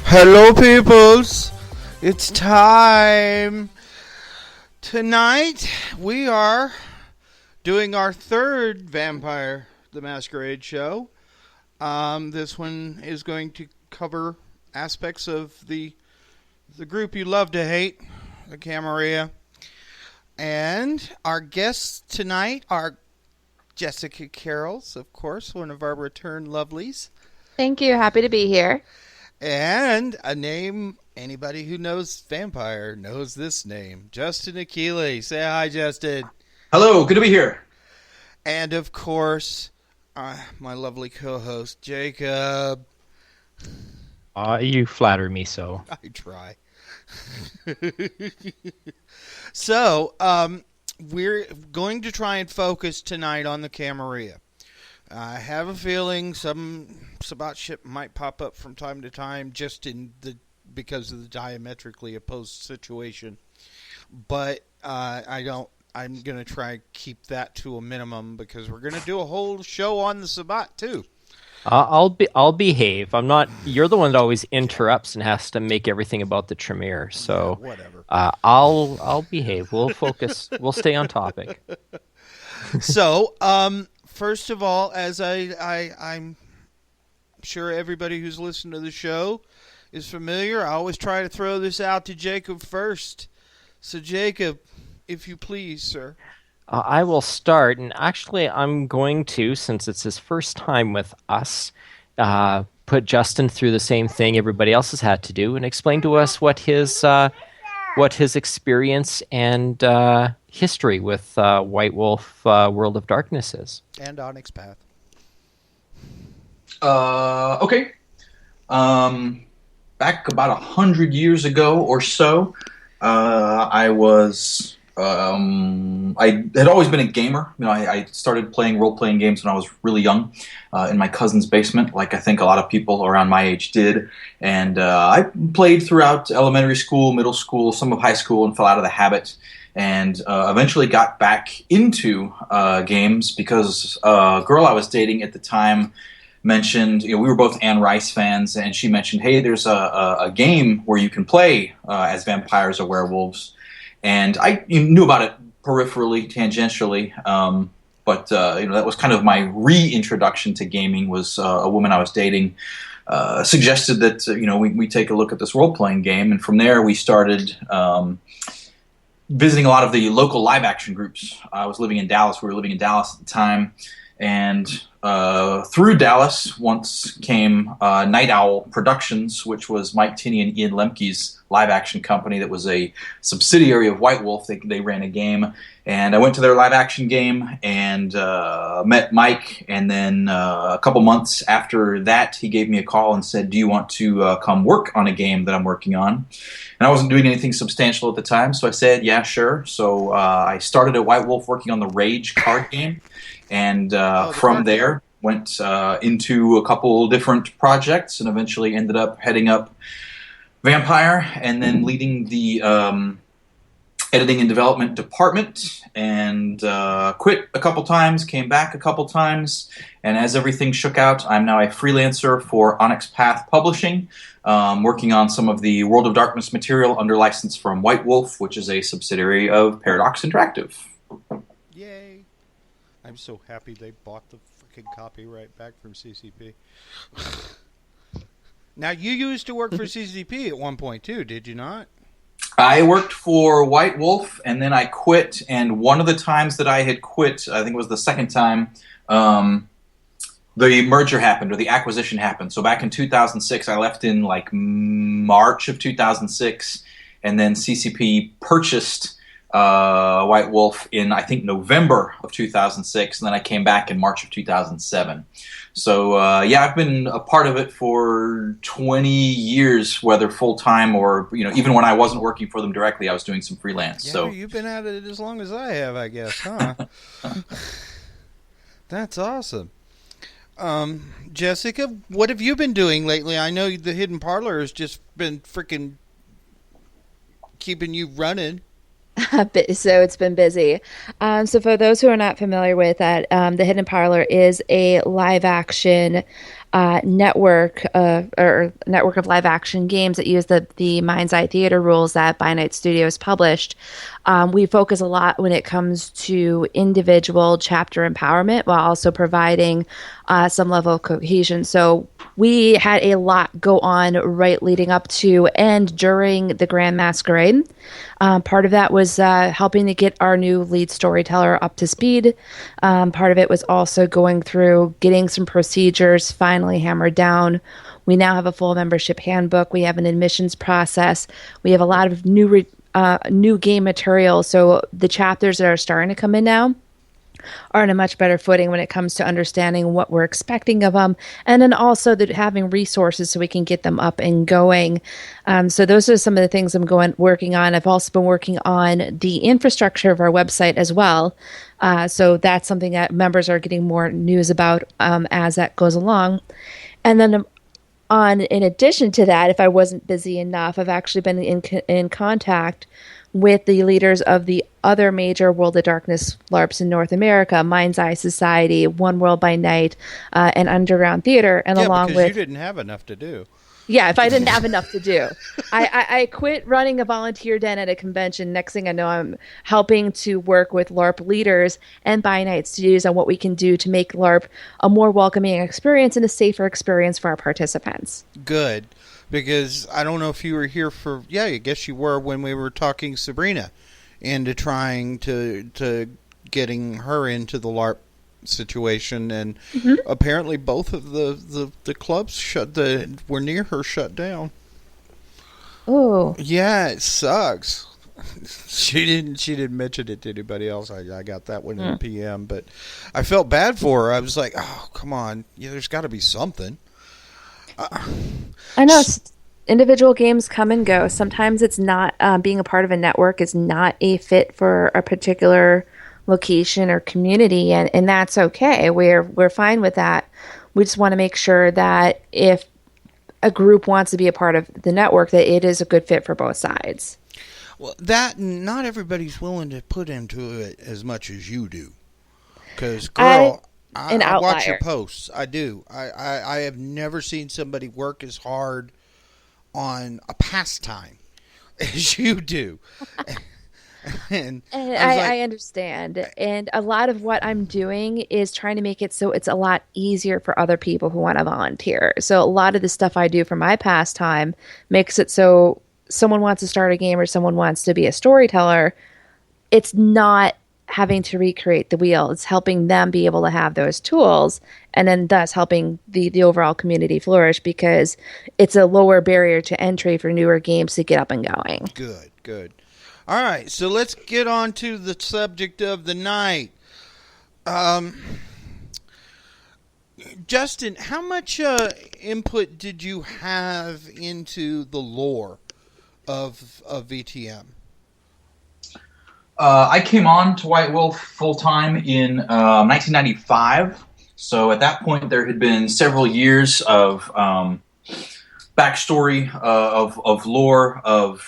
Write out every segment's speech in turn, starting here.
Hello, peoples. It's time. Tonight, we are doing our third Vampire the Masquerade show. This one is going to cover aspects of the group you love to hate, the Camarilla. And our guests tonight are Jessica Karels, of course, one of our return lovelies. Thank you. Happy to be here. And a name anybody who knows Vampire knows this name. Justin Achilli. Say hi, Justin. Hello, good to be here. And of course, my lovely co-host, Jacob. You flatter me so. I try. So, we're going to try and focus tonight on the Camarilla. I have a feeling some Sabbat ship might pop up from time to time just because of the diametrically opposed situation. But I'm going to try and keep that to a minimum because we're going to do a whole show on the Sabbat too. I'll behave. I'm not. You're the one that always interrupts and has to make everything about the Tremere. So yeah, whatever. I'll behave. We'll focus. We'll stay on topic. So, first of all, as I'm sure everybody who's listened to the show is familiar, I always try to throw this out to Jacob first. So, Jacob, if you please, sir. I will start, and actually, I'm going to, since it's his first time with us, put Justin through the same thing everybody else has had to do, and explain to us what his experience and history with White Wolf World of Darkness is. And Onyx Path. Okay. Back about 100 years ago or so, I had always been a gamer. You know, I started playing role-playing games when I was really young, in my cousin's basement, like I think a lot of people around my age did. And I played throughout elementary school, middle school, some of high school, and fell out of the habit. And eventually got back into games because a girl I was dating at the time mentioned, we were both Anne Rice fans, and she mentioned, hey, there's a game where you can play as vampires or werewolves. And I knew about it peripherally, tangentially, but that was kind of my reintroduction to gaming. Was a woman I was dating suggested that we take a look at this role-playing game, and from there we started visiting a lot of the local live-action groups. I was living in Dallas. We were living in Dallas at the time, and through Dallas once came Night Owl Productions, which was Mike Tinney and Ian Lemke's live-action company that was a subsidiary of White Wolf. They ran a game, and I went to their live-action game and met Mike, and then a couple months after that, he gave me a call and said, do you want to come work on a game that I'm working on? And I wasn't doing anything substantial at the time, so I said, yeah, sure. So I started at White Wolf working on the Rage card game, and from there went into a couple different projects and eventually ended up heading up Vampire and then leading the editing and development department, and quit a couple times, came back a couple times, and as everything shook out, I'm now a freelancer for Onyx Path Publishing, working on some of the World of Darkness material under license from White Wolf, which is a subsidiary of Paradox Interactive. Yay. I'm so happy they bought the freaking copyright back from CCP. Now, you used to work for CCP at one point, too, did you not? I worked for White Wolf, and then I quit, and one of the times that I had quit, I think it was the second time, the merger happened, or the acquisition happened. So back in 2006, I left in like March of 2006, and then CCP purchased White Wolf in, I think, November of 2006, and then I came back in March of 2007. So, I've been a part of it for 20 years, whether full-time or, even when I wasn't working for them directly, I was doing some freelance. Yeah, so you've been at it as long as I have, I guess, huh? That's awesome. Jessica, what have you been doing lately? I know the Hidden Parlor has just been freaking keeping you running. So it's been busy. So for those who are not familiar with that, the Hidden Parlor is a live action network or network of live action games that use the Mind's Eye Theater rules that By Night Studios published. We focus a lot when it comes to individual chapter empowerment while also providing some level of cohesion. So we had a lot go on right leading up to and during the Grand Masquerade. Part of that was helping to get our new lead storyteller up to speed. Part of it was also going through getting some procedures finally hammered down. We now have a full membership handbook. We have an admissions process. We have a lot of new game material. So the chapters that are starting to come in now are in a much better footing when it comes to understanding what we're expecting of them, and then also that having resources so we can get them up and going. So those are some of the things I'm working on. I've also been working on the infrastructure of our website as well. So that's something that members are getting more news about as that goes along. And then in addition to that, if I wasn't busy enough, I've actually been in contact with the leaders of the other major World of Darkness LARPs in North America, Mind's Eye Society, One World by Night, and Underground Theater, and along because with you didn't have enough to do. Yeah, if I didn't have enough to do. I quit running a volunteer den at a convention. Next thing I know, I'm helping to work with LARP leaders and By Night Studios on what we can do to make LARP a more welcoming experience and a safer experience for our participants. Good, because I don't know if you were here for, I guess you were when we were talking Sabrina into trying to getting her into the LARP situation, and apparently both of the clubs were near her shut down. Oh, yeah, it sucks. She didn't mention it to anybody else. I got that one in PM, but I felt bad for her. I was like, oh, come on, there's got to be something. I know individual games come and go. Sometimes it's not being a part of a network is not a fit for a particular location or community, and that's okay. We're fine with that. We just want to make sure that if a group wants to be a part of the network, that it is a good fit for both sides. Well, that not everybody's willing to put into it as much as you do. Because, girl, I watch your posts. I do. I have never seen somebody work as hard on a pastime as you do. And I understand. And a lot of what I'm doing is trying to make it so it's a lot easier for other people who want to volunteer. So a lot of the stuff I do for my pastime makes it so someone wants to start a game or someone wants to be a storyteller. It's not having to recreate the wheel. It's helping them be able to have those tools, and then thus helping the overall community flourish, because it's a lower barrier to entry for newer games to get up and going. Good. All right, so let's get on to the subject of the night. Justin, how much input did you have into the lore of VTM? I came on to White Wolf full-time in 1995. So at that point, there had been several years of backstory, of lore, of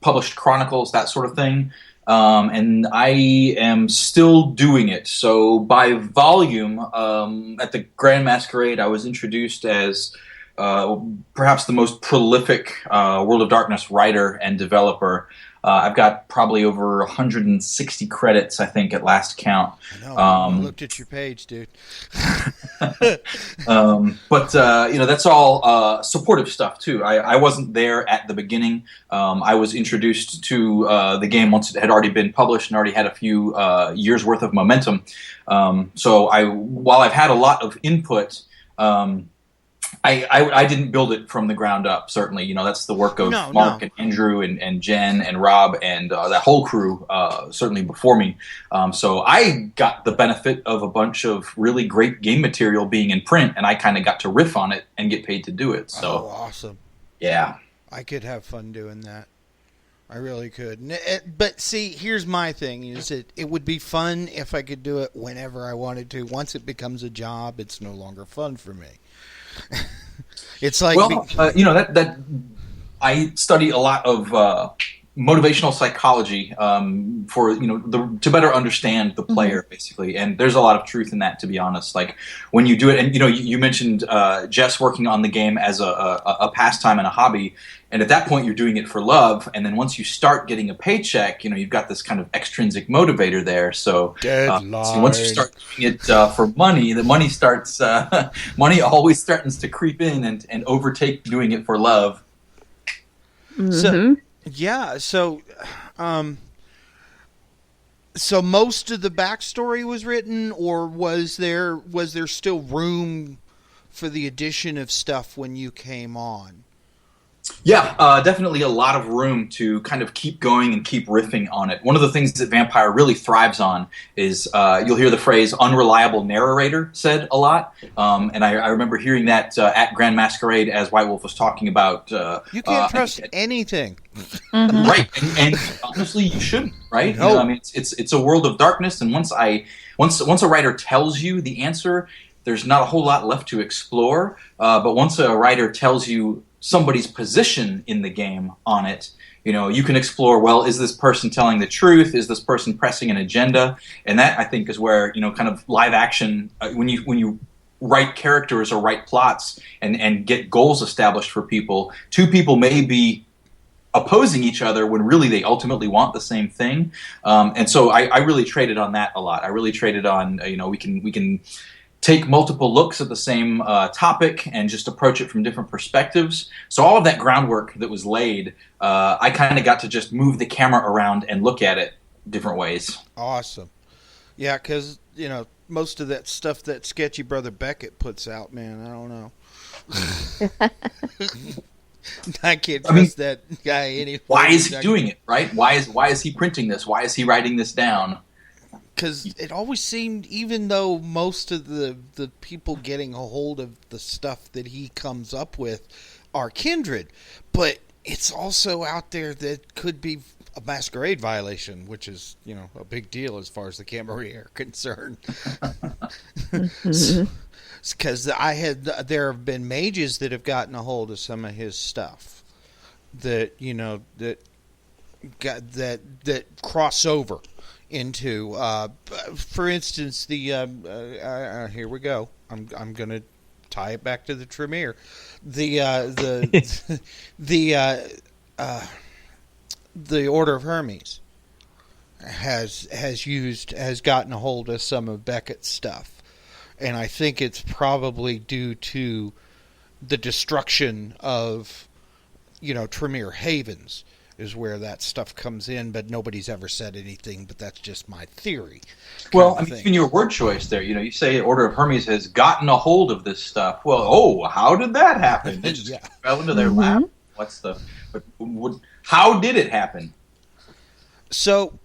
published chronicles, that sort of thing. And I am still doing it. So by volume, at the Grand Masquerade, I was introduced as perhaps the most prolific World of Darkness writer and developer. I've got probably over 160 credits, I think, at last count. I know. I looked at your page, dude. But that's all supportive stuff, too. I wasn't there at the beginning. I was introduced to the game once it had already been published and already had a few years' worth of momentum. So while I've had a lot of input, I didn't build it from the ground up, certainly. That's the work of Mark and Andrew and Jen and Rob and that whole crew, certainly before me. So I got the benefit of a bunch of really great game material being in print, and I kind of got to riff on it and get paid to do it. So awesome. Yeah. I could have fun doing that. I really could. But see, here's my thing, is it would be fun if I could do it whenever I wanted to. Once it becomes a job, it's no longer fun for me. It's like, that I study a lot of motivational psychology for to better understand the player, basically. And there's a lot of truth in that, to be honest. Like when you do it, and you mentioned Jess working on the game as a pastime and a hobby, and at that point you're doing it for love. And then once you start getting a paycheck, you've got this kind of extrinsic motivator there. So, so once you start doing it for money, the money starts money always threatens to creep in and overtake doing it for love. So so most of the backstory was written, or was there still room for the addition of stuff when you came on? Yeah, definitely a lot of room to kind of keep going and keep riffing on it. One of the things that Vampire really thrives on is you'll hear the phrase "unreliable narrator" said a lot, and I remember hearing that at Grand Masquerade as White Wolf was talking about. You can't trust anything, right? And honestly, you shouldn't, right? No. I mean, it's a world of darkness, and once a writer tells you the answer, there's not a whole lot left to explore. But once a writer tells you somebody's position in the game on it, you can explore, well, is this person telling the truth? Is this person pressing an agenda? And that, I think, is where, kind of live action, when you write characters or write plots and get goals established for people, two people may be opposing each other when really they ultimately want the same thing. And so I really traded on that a lot. I really traded on, we can take multiple looks at the same topic and just approach it from different perspectives. So all of that groundwork that was laid, I kind of got to just move the camera around and look at it different ways. Awesome. Yeah, because, most of that stuff that sketchy Brother Beckett puts out, man, I don't know. I can't trust that guy anymore. Why is he doing it, right? Why is he printing this? Why is he writing this down? Because it always seemed, even though most of the people getting a hold of the stuff that he comes up with are kindred, but it's also out there that could be a Masquerade violation, which is, a big deal as far as the Camarilla are concerned. Because there have been mages that have gotten a hold of some of his stuff that that cross over into, for instance, the here we go. I'm going to tie it back to the Tremere. The Order of Hermes has gotten a hold of some of Beckett's stuff, and I think it's probably due to the destruction of Tremere Havens is where that stuff comes in, but nobody's ever said anything, but that's just my theory. Well, even your word choice there, you say Order of Hermes has gotten a hold of this stuff. Well, how did that happen? It just fell into their lap. How did it happen? So,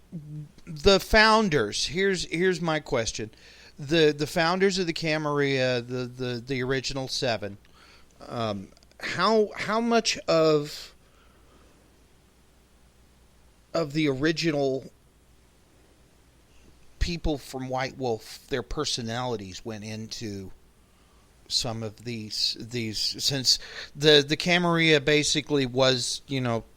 the founders, here's my question. The founders of the Camarilla, the original 7, how much of the original people from White Wolf, their personalities went into some of these since the Camarilla basically was,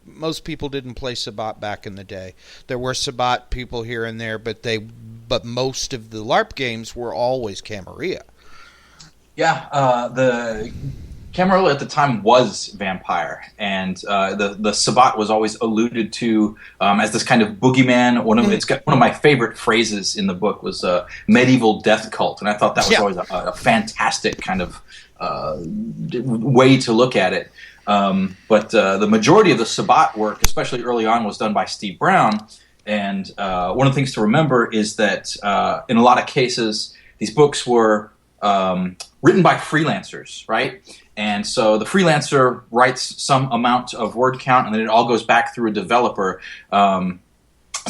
most people didn't play Sabbat back in the day. There were Sabbat people here and there, but most of the LARP games were always Camarilla. Yeah, the Camarilla at the time was vampire, and the Sabbat was always alluded to as this kind of boogeyman. One of my favorite phrases in the book was medieval death cult, and I thought that was always a fantastic kind of way to look at it. But the majority of the Sabbat work, especially early on, was done by Steve Brown. And one of the things to remember is that in a lot of cases, these books were written by freelancers, right? And so the freelancer writes some amount of word count, and then it all goes back through a developer. So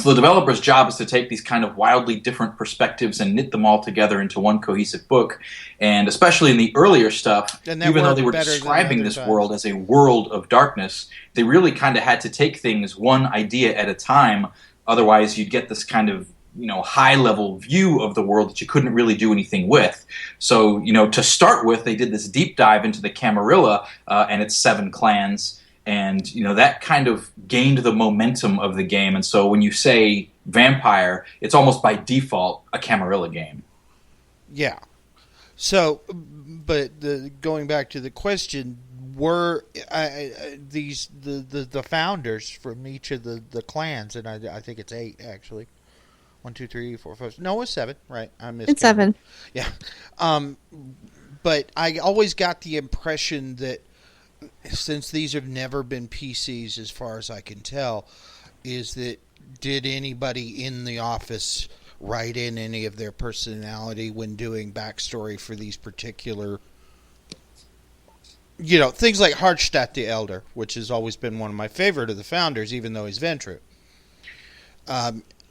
the developer's job is to take these kind of wildly different perspectives and knit them all together into one cohesive book. And especially in the earlier stuff, even though they were describing this world as a world of darkness, they really kind of had to take things one idea at a time. Otherwise, you'd get this kind of high-level view of the world that you couldn't really do anything with. So, to start with, they did this deep dive into the Camarilla and its 7 clans. and that kind of gained the momentum of the game. And so when you say vampire, it's almost by default a Camarilla game. Yeah. So, but going back to the question, were these the founders from each of the clans, and I think it's 8 actually. 1, 2, 3, 4, 5. No, it's 7. Right, I missed. It's 7. Yeah. But I always got the impression that since these have never been PCs, as far as I can tell, is that did anybody in the office write in any of their personality when doing backstory for these particular, things like Hardstadt the Elder, which has always been one of my favorite of the founders, even though he's Ventrue.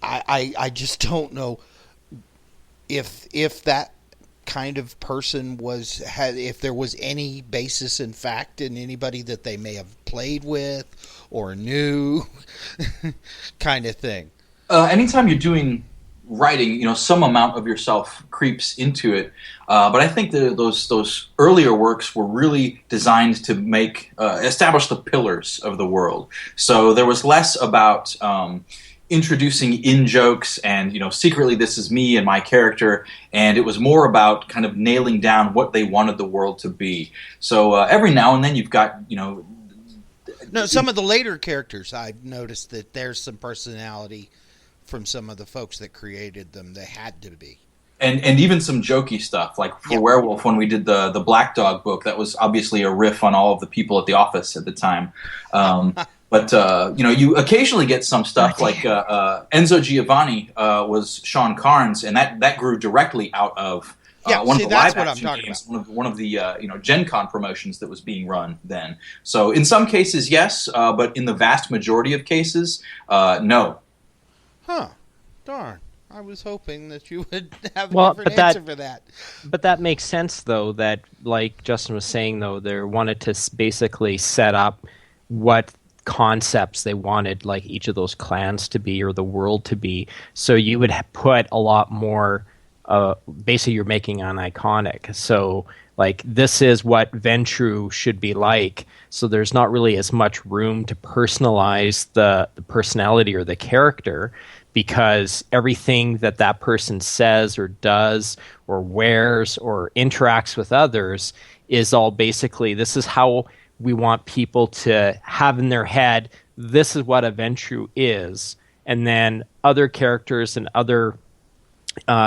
I just don't know if that kind of person if there was any basis in fact in anybody that they may have played with or knew, kind of thing. Anytime you're doing writing, some amount of yourself creeps into it. But I think those earlier works were really designed to establish the pillars of the world. So there was less about introducing in-jokes and, secretly this is me and my character, and it was more about kind of nailing down what they wanted the world to be. So every now and then you've got, No, some of the later characters, I've noticed that there's some personality from some of the folks that created them. They had to be. And even some jokey stuff, like for Werewolf, when we did the Black Dog book, that was obviously a riff on all of the people at the office at the time. But you occasionally get some stuff like Enzo Giovanni was Sean Carnes, and that grew directly out of one of the live action games, one of the Gen Con promotions that was being run then. So in some cases, yes, but in the vast majority of cases, no. Huh? Darn. I was hoping that you would have a different answer for that. But that makes sense, though, that, like Justin was saying, though, they wanted to basically set up what concepts they wanted, like, each of those clans to be or the world to be. So you would put a lot more, basically you're making an iconic. So, like, this is what Ventrue should be like. So there's not really as much room to personalize the personality or the character, because everything that person says or does or wears or interacts with others is all basically, this is how we want people to have in their head, this is what a Ventrue is. And then other characters and other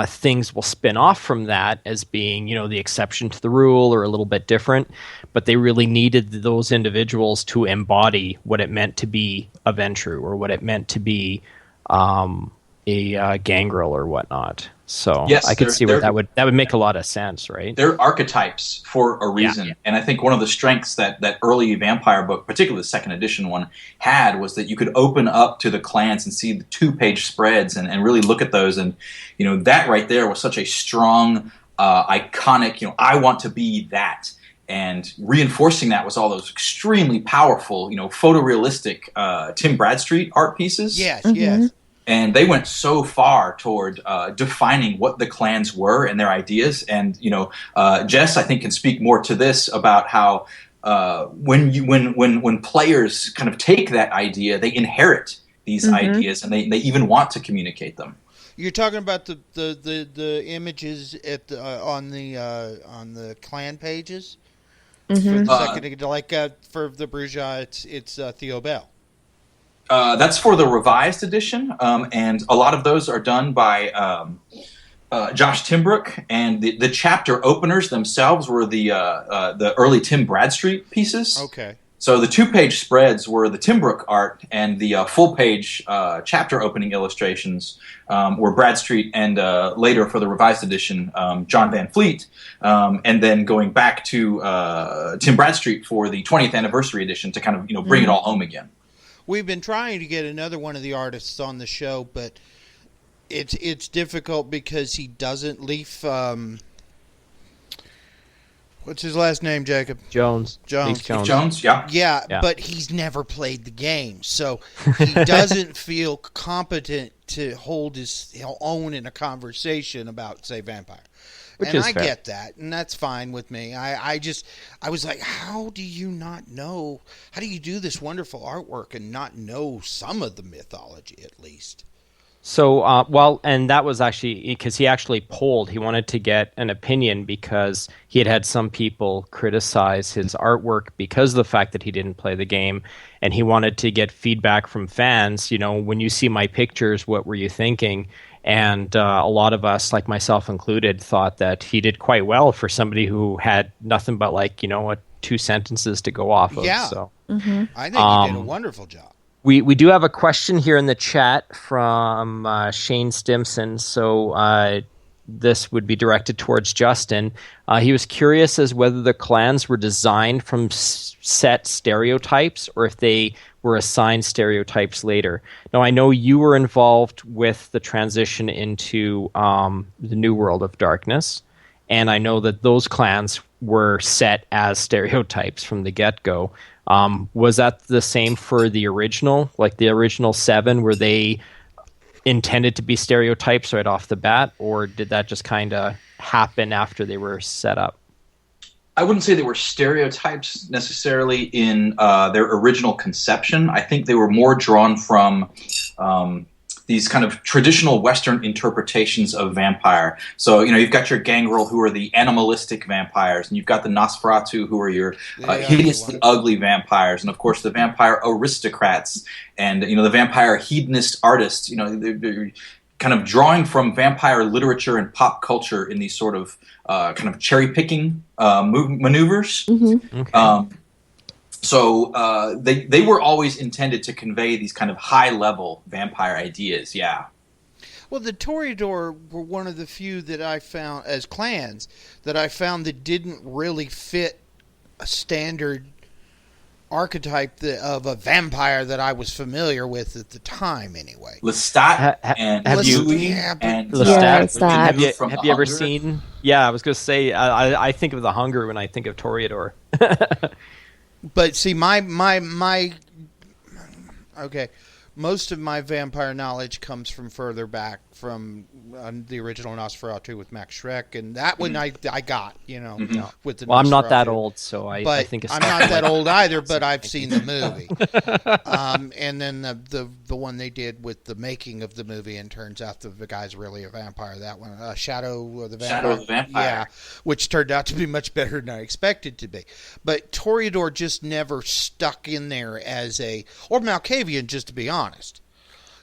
things will spin off from that as being, the exception to the rule or a little bit different. But they really needed those individuals to embody what it meant to be a Ventrue or what it meant to be a gangrel or whatnot. So yes, I could see where that would make a lot of sense, right? They're archetypes for a reason. Yeah. And I think one of the strengths that early vampire book, particularly the second edition one, had was that you could open up to the clans and see the 2-page spreads and really look at those. And, that right there was such a strong, iconic, I want to be that. And reinforcing that was all those extremely powerful, photorealistic Tim Bradstreet art pieces. Yes, yes. And they went so far toward defining what the clans were and their ideas. And Jess, I think, can speak more to this about how when players kind of take that idea, they inherit these ideas, and they even want to communicate them. You're talking about the images at on the clan pages for the second, like for the Bruja, it's Theo Bell. That's for the revised edition, and a lot of those are done by Josh Timbrook, and the chapter openers themselves were the early Tim Bradstreet pieces. Okay. So the 2-page spreads were the Timbrook art, and the full-page chapter opening illustrations were Bradstreet, and later for the revised edition, John Van Fleet, and then going back to Tim Bradstreet for the 20th anniversary edition to kind of bring it all home again. We've been trying to get another one of the artists on the show, but it's difficult because he doesn't leaf. What's his last name, Jacob? Jones. Yeah, but he's never played the game, so he doesn't feel competent to hold his own in a conversation about, say, Vampire. Which and is I fair. get that, and that's fine with me. I was like, how do you not know? How do you do this wonderful artwork and not know some of the mythology at least? So, and that was actually because he actually polled. He wanted to get an opinion because he had some people criticize his artwork because of the fact that he didn't play the game, and he wanted to get feedback from fans. When you see my pictures, what were you thinking? And a lot of us, like myself included, thought that he did quite well for somebody who had nothing but two sentences to go off of. Yeah. So. I think he did a wonderful job. We do have a question here in the chat from Shane Stimson, so this would be directed towards Justin. He was curious as whether the clans were designed from set stereotypes or if they were assigned stereotypes later. Now, I know you were involved with the transition into the New World of Darkness, and I know that those clans were set as stereotypes from the get-go. Was that the same for the original? Like the original 7, were they intended to be stereotypes right off the bat, or did that just kind of happen after they were set up? I wouldn't say they were stereotypes necessarily in their original conception. I think they were more drawn from these kind of traditional Western interpretations of vampire. So, you've got your gangrel, who are the animalistic vampires, and you've got the Nosferatu, who are your hideously ugly vampires, and of course the vampire aristocrats, and the vampire hedonist artists. They're kind of drawing from vampire literature and pop culture in these sort of kind of cherry-picking maneuvers. Mm-hmm. Okay. So they were always intended to convey these kind of high-level vampire ideas, yeah. Well, the Toreador were one of the few that I found, as clans, that I found that didn't really fit a standard archetype of a vampire that I was familiar with at the time, anyway. Lestat and Louis and Lestat. Have you ever seen? Yeah, I was going to say I think of the Hunger when I think of Toreador. But see, okay, most of my vampire knowledge comes from further back, from the original Nosferatu with Max Schreck, and that one I got, with the. Well, I'm not that old, so I think it's I'm not that old either, but I've seen the movie. And then the one they did with the making of the movie, and turns out the guy's really a vampire. That one, Shadow of the Vampire. Shadow of the Vampire. Yeah, which turned out to be much better than I expected to be. But Toreador just never stuck in there or Malkavian, just to be honest,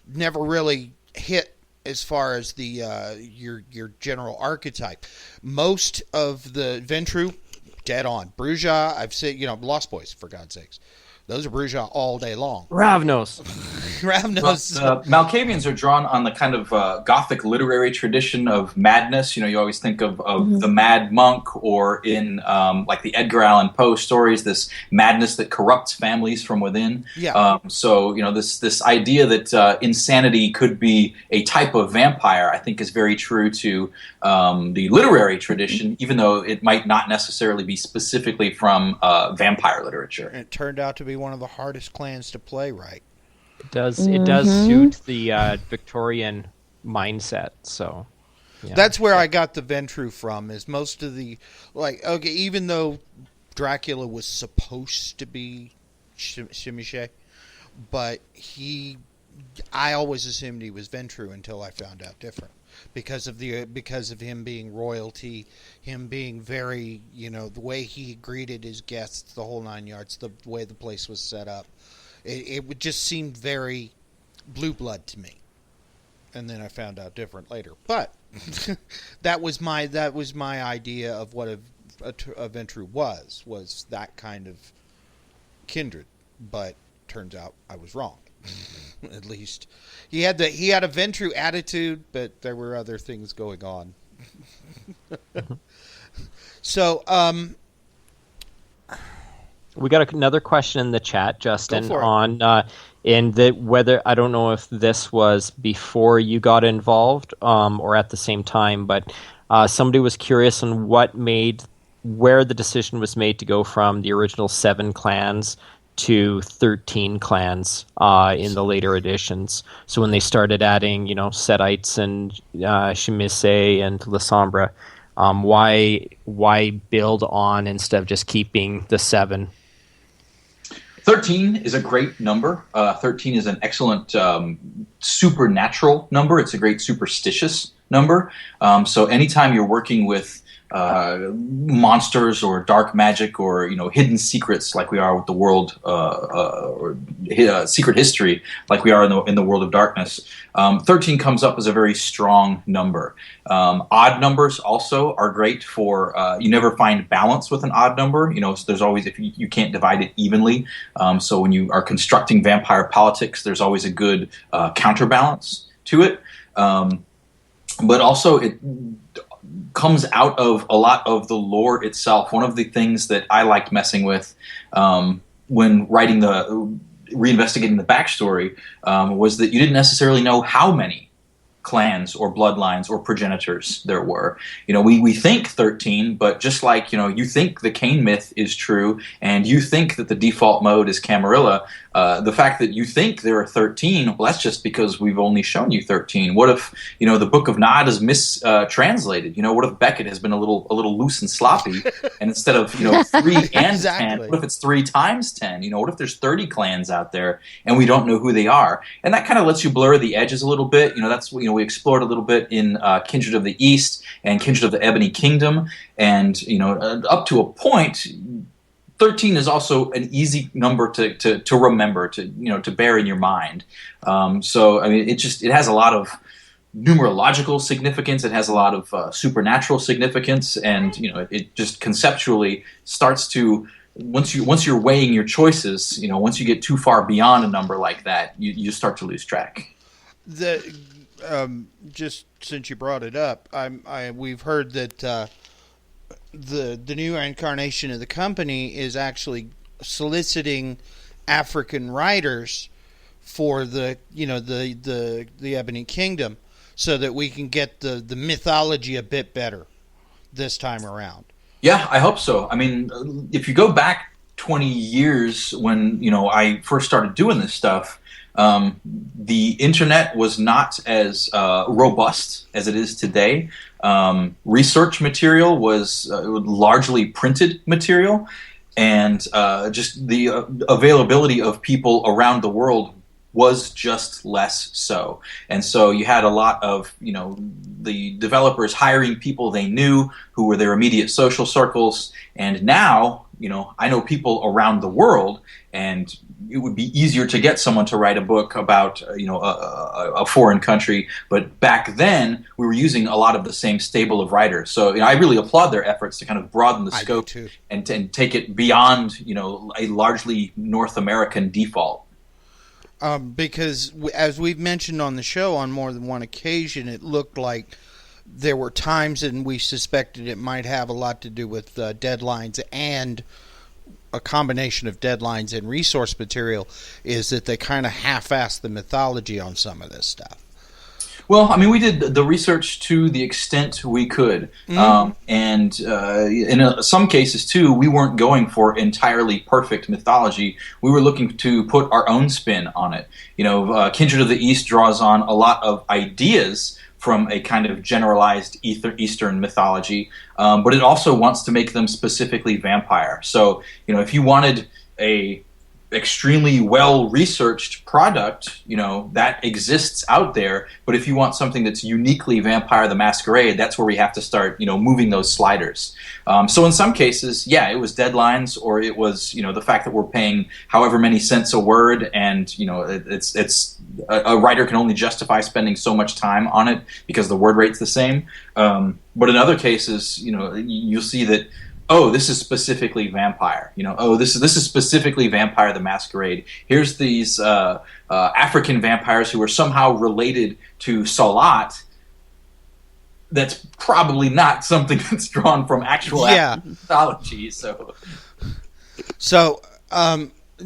never really hit as far as the your general archetype. Most of the Ventru, dead on. Bruja, I've seen, Lost Boys, for God's sakes. Those are Bruja all day long. Ravnos. But, Malkavians are drawn on the kind of Gothic literary tradition of madness. You always think of the Mad Monk, or in like the Edgar Allan Poe stories, this madness that corrupts families from within. Yeah. So this idea that insanity could be a type of vampire, I think, is very true to the literary tradition, even though it might not necessarily be specifically from vampire literature. And it turned out to be one of the hardest clans to play right. It does suit the Victorian mindset, so yeah. That's where I got the Ventru from, is most of the, even though Dracula was supposed to be Shimiche, but I always assumed he was Ventru until I found out different. Because of him being royalty, him being very, the way he greeted his guests, the whole 9 yards, the way the place was set up, it just seemed very blue blood to me. And then I found out different later. But that was my idea of what a Ventru was that kind of kindred. But turns out I was wrong. At least he had a Ventru attitude, but there were other things going on. So, we got another question in the chat, Justin, on whether, I don't know if this was before you got involved or at the same time, but somebody was curious on where the decision was made to go from the original 7 clans to 13 clans in the later editions. So when they started adding, Setites and Chemise and La Sombra, Why build on instead of just keeping the 7? 13 is a great number. 13 is an excellent supernatural number. It's a great superstitious number. So anytime you're working with monsters or dark magic or hidden secrets like we are with the world or secret history like we are in the world of darkness, 13 comes up as a very strong number. Odd numbers also are great for you never find balance with an odd number. So there's always, if you can't divide it evenly, so when you are constructing vampire politics, there's always a good counterbalance to it. But also it comes out of a lot of the lore itself. One of the things that I liked messing with when writing reinvestigating the backstory was that you didn't necessarily know how many clans or bloodlines or progenitors there were. We think 13, but just like, you think the Cain myth is true and you think that the default mode is Camarilla, the fact that you think there are 13, well, that's just because we've only shown you 13. What if, the Book of Nod is mistranslated? What if Beckett has been a little loose and sloppy, and instead of, 3 and Exactly. 10, what if it's 3 times 10? What if there's 30 clans out there and we don't know who they are? And that kind of lets you blur the edges a little bit. That's, we explored a little bit in Kindred of the East and Kindred of the Ebony Kingdom, and up to a point, 13 is also an easy number to remember, to bear in your mind. So I mean, it has a lot of numerological significance. It has a lot of supernatural significance, and it just conceptually starts to. Once you're weighing your choices, once you get too far beyond a number like that, you start to lose track. Just since you brought it up, we've heard that the new incarnation of the company is actually soliciting African writers for the Ebony Kingdom, so that we can get the mythology a bit better this time around. Yeah, I hope so. I mean, if you go back 20 years when I first started doing this stuff, the internet was not as robust as it is today. Research material was largely printed material, and just the availability of people around the world was just less so. And so you had a lot of, the developers hiring people they knew who were their immediate social circles. And now, I know people around the world, and it would be easier to get someone to write a book about, a foreign country. But back then, we were using a lot of the same stable of writers. So I really applaud their efforts to kind of broaden the scope and take it beyond, a largely North American default. Because as we've mentioned on the show on more than one occasion, it looked like there were times, and we suspected it might have a lot to do with deadlines, and a combination of deadlines and resource material, is that they kind of half-assed the mythology on some of this stuff. Well, I mean, we did the research to the extent we could, and in some cases too, we weren't going for entirely perfect mythology. We were looking to put our own spin on it. Kindred of the East draws on a lot of ideas from a kind of generalized Eastern mythology, but it also wants to make them specifically vampire. So, if you wanted a extremely well-researched product, that exists out there. But if you want something that's uniquely Vampire the Masquerade, that's where we have to start, moving those sliders. So in some cases, yeah, it was deadlines, or it was, the fact that we're paying however many cents a word, and it's a writer can only justify spending so much time on it because the word rate's the same. But in other cases, you'll see that, oh, this is specifically vampire. This is specifically Vampire the Masquerade. Here's these African vampires who are somehow related to Salat. That's probably not something that's drawn from actual African mythology. So,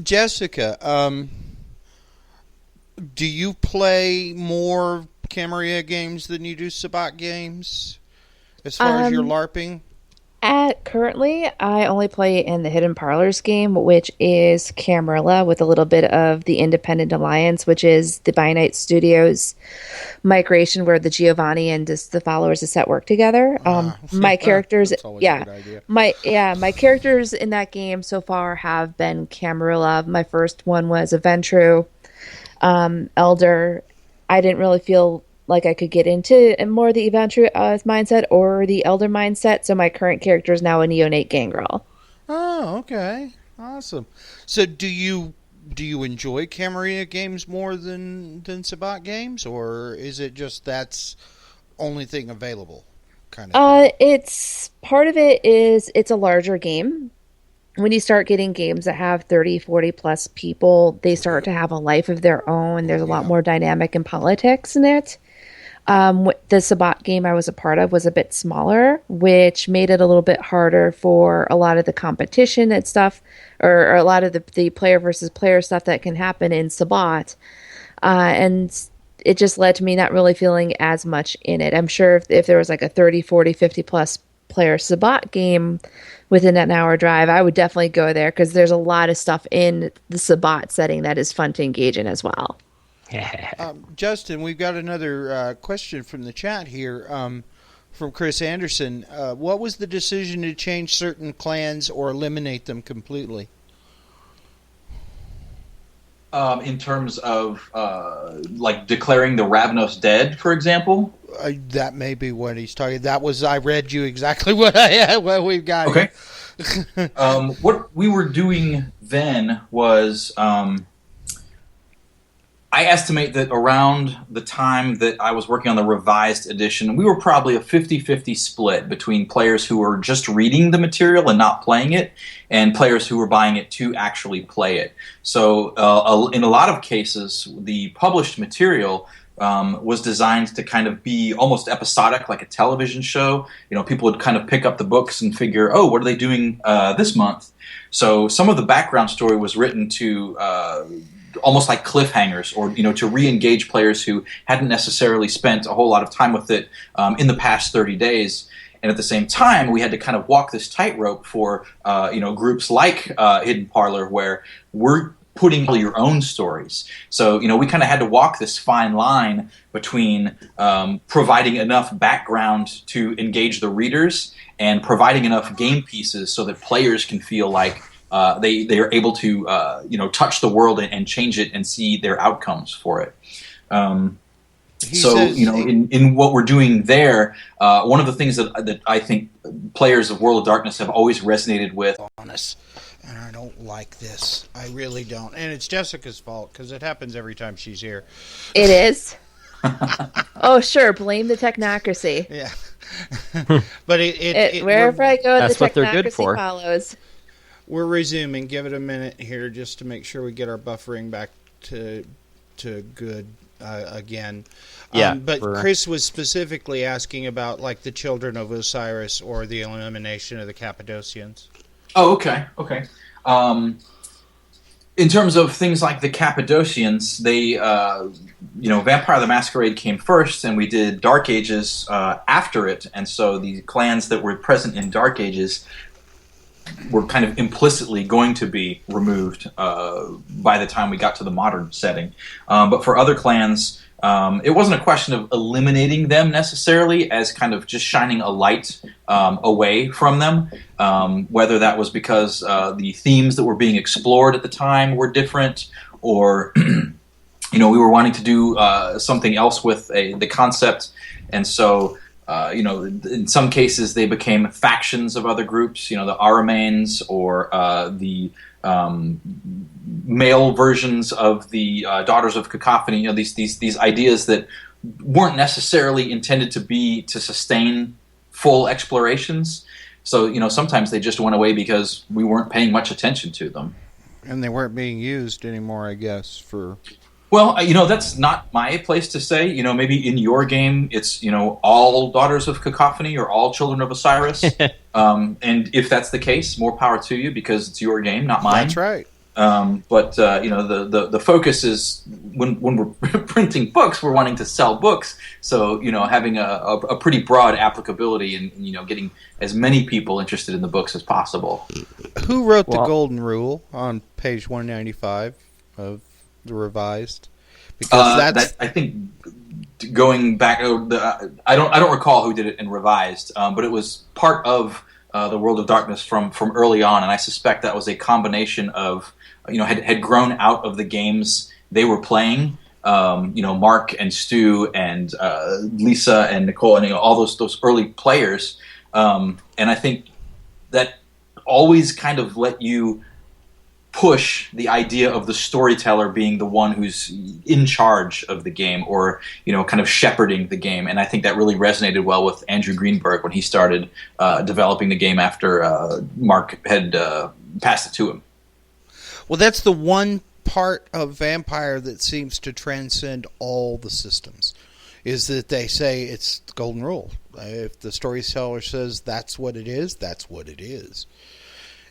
Jessica, do you play more Camarilla games than you do Sabbat games as far as your LARPing? Currently, I only play in the Hidden Parlors game, which is Camarilla with a little bit of the Independent Alliance, which is the By Night Studios migration where the Giovanni and just the followers of set work together. My characters, That's always a yeah, good idea. my characters in that game so far have been Camarilla. My first one was a Ventru, Elder. I didn't really feel like I could get into more the Eventru mindset or the Elder mindset, so my current character is now a Neonate Gangrel. Oh, okay. Awesome. So do you enjoy Camarilla games more than Sabat games, or is it just that's only thing available kind of thing? It's part of it is it's a larger game. When you start getting games that have 30, 40 plus people, they start to have a life of their own. There's a lot more dynamic and politics in it. The Sabat game I was a part of was a bit smaller, which made it a little bit harder for a lot of the competition and stuff, or a lot of the player versus player stuff that can happen in Sabat. And it just led to me not really feeling as much in it. I'm sure if there was like a 30, 40, 50 plus player Sabat game within an hour drive, I would definitely go there because there's a lot of stuff in the Sabat setting that is fun to engage in as well. Justin, we've got another question from the chat here from Chris Anderson. What was the decision to change certain clans or eliminate them completely? In terms of like declaring the Ravnos dead, for example. That may be what he's talking. That was I read you exactly what we've got. Okay. What we were doing then was I estimate that around the time that I was working on the revised edition, we were probably a 50-50 split between players who were just reading the material and not playing it, and players who were buying it to actually play it. So in a lot of cases, the published material was designed to kind of be almost episodic, like a television show. You know, people would kind of pick up the books and figure, oh, what are they doing this month? So some of the background story was written to almost like cliffhangers, or to re-engage players who hadn't necessarily spent a whole lot of time with it in the past 30 days. And at the same time, we had to kind of walk this tightrope for groups like Hidden Parlor, where we're putting all your own stories. So we kind of had to walk this fine line between providing enough background to engage the readers and providing enough game pieces so that players can feel like they are able to touch the world and change it and see their outcomes for it. In what we're doing there, one of the things that I think players of World of Darkness have always resonated with. Honest, and I don't like this. I really don't. And it's Jessica's fault because it happens every time she's here. It is. Oh, sure. Blame the technocracy. Yeah. But wherever I go, that's the what they're good technocracy for. Follows. We're resuming. Give it a minute here just to make sure we get our buffering back to good again. Yeah, but Chris was specifically asking about like the Children of Osiris or the elimination of the Cappadocians. Oh, okay. In terms of things like the Cappadocians, they, Vampire the Masquerade came first, and we did Dark Ages after it, and so the clans that were present in Dark Ages were kind of implicitly going to be removed by the time we got to the modern setting. But for other clans, it wasn't a question of eliminating them necessarily, as kind of just shining a light away from them, whether that was because the themes that were being explored at the time were different, or we were wanting to do something else with the concept, and so in some cases they became factions of other groups, the Aramanes or the male versions of the Daughters of Cacophony, these ideas that weren't necessarily intended to sustain full explorations. So, sometimes they just went away because we weren't paying much attention to them. And they weren't being used anymore, I guess, for... Well, that's not my place to say. Maybe in your game, it's, all Daughters of Cacophony or all Children of Osiris. And if that's the case, more power to you, because it's your game, not mine. That's right. But the focus is when we're printing books, we're wanting to sell books. So having a pretty broad applicability and getting as many people interested in the books as possible. Who wrote the Golden Rule on page 195 of the revised? Because I think going back, I don't recall who did it in revised, but it was part of the World of Darkness from early on, and I suspect that was a combination of had grown out of the games they were playing. Mark and Stu and Lisa and Nicole and all those early players, and I think that always kind of let you push the idea of the storyteller being the one who's in charge of the game, or kind of shepherding the game. And I think that really resonated well with Andrew Greenberg when he started developing the game after Mark had passed it to him. Well, that's the one part of Vampire that seems to transcend all the systems, is that they say it's the golden rule. If the storyteller says that's what it is, that's what it is.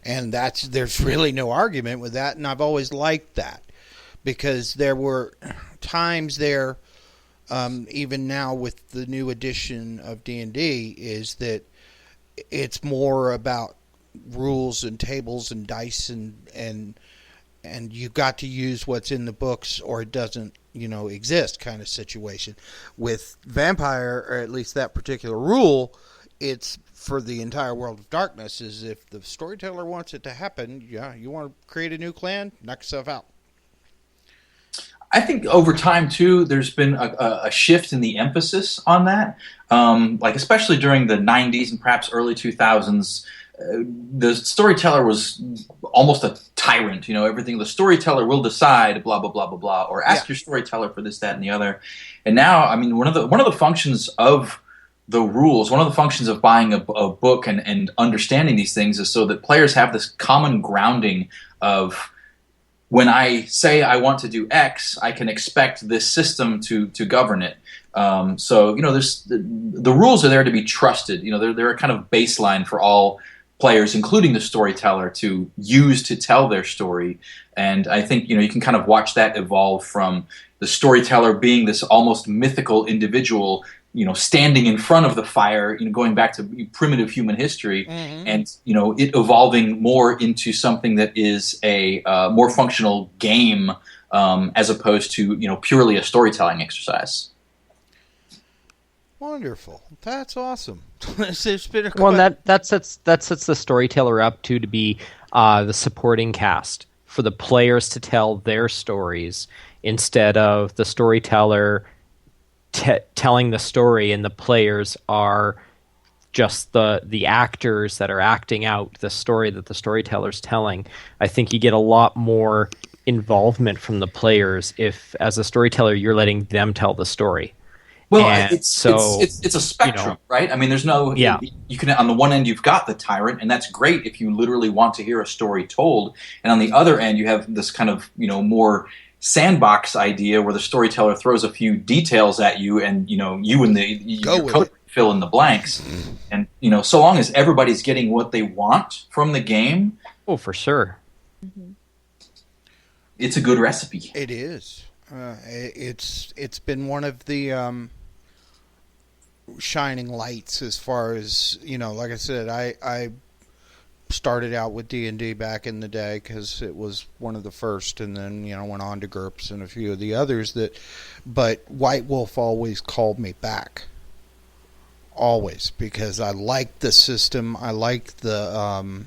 And there's really no argument with that, and I've always liked that, because there were times there, even now with the new edition of D&D, is that it's more about rules and tables and dice and you've got to use what's in the books or it doesn't exist kind of situation. With Vampire, or at least that particular rule, it's for the entire World of Darkness. Is if the storyteller wants it to happen, you want to create a new clan, knock yourself out. I think over time too, there's been a shift in the emphasis on that. Especially during the 90s and perhaps early 2000s, the storyteller was almost a tyrant. Everything the storyteller will decide, blah blah blah blah blah, or ask your storyteller for this, that, and the other. And now, I mean, one of the functions of the rules, one of the functions of buying a book and understanding these things is so that players have this common grounding of, when I say I want to do X, I can expect this system to govern it. There's the rules are there to be trusted. They're a kind of baseline for all players, including the storyteller, to use to tell their story. And I think you can kind of watch that evolve from the storyteller being this almost mythical individual, standing in front of the fire, going back to primitive human history, and it evolving more into something that is a more functional game, as opposed to purely a storytelling exercise. Wonderful, that's awesome. It's been that sets the storyteller up to be the supporting cast for the players to tell their stories, instead of the storyteller telling the story and the players are just the actors that are acting out the story that the storyteller's telling. I think you get a lot more involvement from the players if, as a storyteller, you're letting them tell the story. Well, it's a spectrum, right? I mean, there's no... Yeah. You can, on the one end, you've got the tyrant, and that's great if you literally want to hear a story told. And on the other end, you have this kind of, more sandbox idea where the storyteller throws a few details at you, and you and your coach fill in the blanks. And so long as everybody's getting what they want from the game, for sure, it's a good recipe. It is. It's been one of the shining lights as far as like I said, I started out with D&D back in the day because it was one of the first, and then went on to GURPS and a few of the others but White Wolf always called me back, always, because I liked the system. I liked the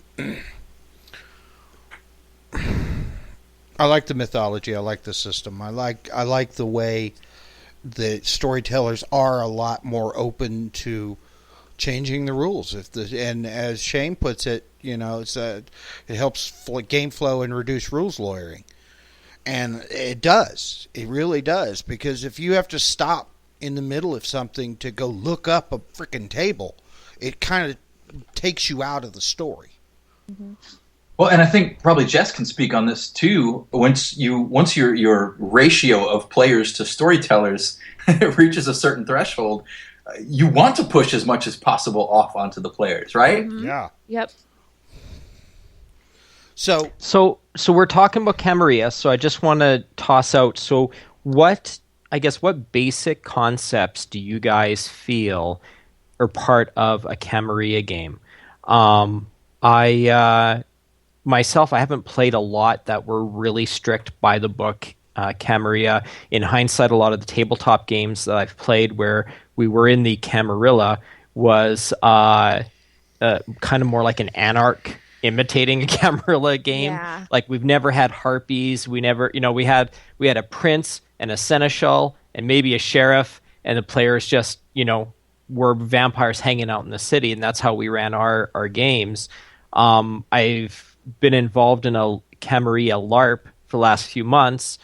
I like the mythology. I like the system. I like the way the storytellers are a lot more open to changing the rules. And as Shane puts it, it helps game flow and reduce rules lawyering. And it does. It really does. Because if you have to stop in the middle of something to go look up a freaking table, it kind of takes you out of the story. Mm-hmm. Well, and I think probably Jess can speak on this too. Once your ratio of players to storytellers reaches a certain threshold, you want to push as much as possible off onto the players, right? Mm-hmm. Yeah. Yep. So we're talking about Camarilla, so I just want to toss out, so what basic concepts do you guys feel are part of a Camarilla game? I myself, I haven't played a lot that were really strict by the book Camarilla. In hindsight, a lot of the tabletop games that I've played where we were in the Camarilla was kind of more like an anarch imitating a Camarilla game. Yeah. Like we've never had harpies. We never, we had a prince and a seneschal and maybe a sheriff, and the players just, were vampires hanging out in the city, and that's how we ran our games. I've been involved in a Camarilla LARP for the last few months,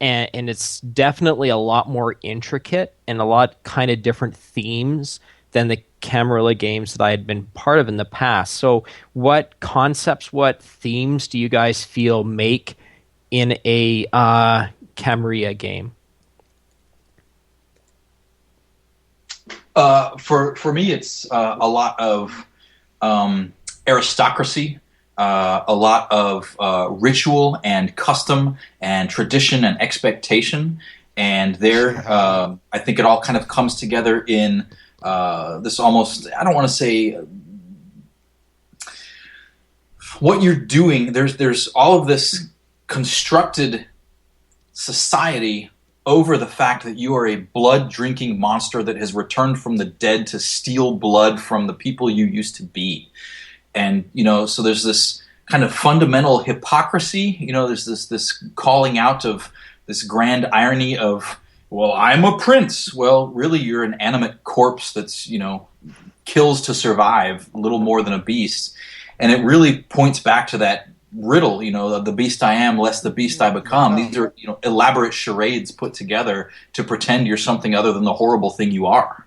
and it's definitely a lot more intricate and a lot kind of different themes than the Camarilla games that I had been part of in the past. So what concepts, what themes do you guys feel make in a Camarilla game? For me, it's a lot of aristocracy, a lot of ritual and custom and tradition and expectation, and I think it all kind of comes together in this almost, I don't want to say what you're doing. There's all of this constructed society over the fact that you are a blood-drinking monster that has returned from the dead to steal blood from the people you used to be. And, so there's this kind of fundamental hypocrisy. There's this calling out of this grand irony of, well, I'm a prince. Well, really, you're an animate corpse that's, kills to survive, little more than a beast. And it really points back to that riddle, the beast I am, less the beast I become. These are, elaborate charades put together to pretend you're something other than the horrible thing you are.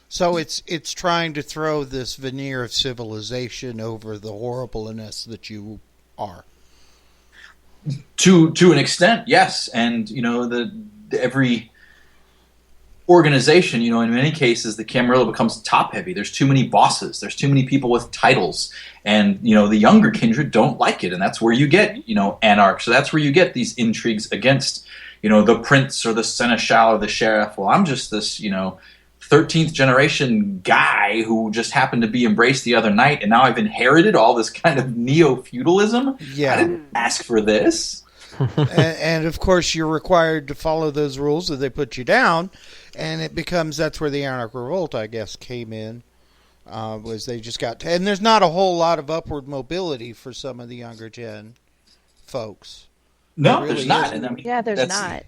So it's trying to throw this veneer of civilization over the horribleness that you are. To an extent, yes. And, every organization, in many cases, the Camarilla becomes top-heavy. There's too many bosses. There's too many people with titles. And, the younger kindred don't like it. And that's where you get, anarch. So that's where you get these intrigues against, the prince or the seneschal or the sheriff. Well, I'm just this, 13th generation guy who just happened to be embraced the other night, and now I've inherited all this kind of neo-feudalism. Yeah. I didn't ask for this. and of course you're required to follow those rules that they put you down, and that's where the anarch revolt, I guess, came in, was they just got and there's not a whole lot of upward mobility for some of the younger gen folks. No, really there's not. isn't. And I mean, Yeah, there's not.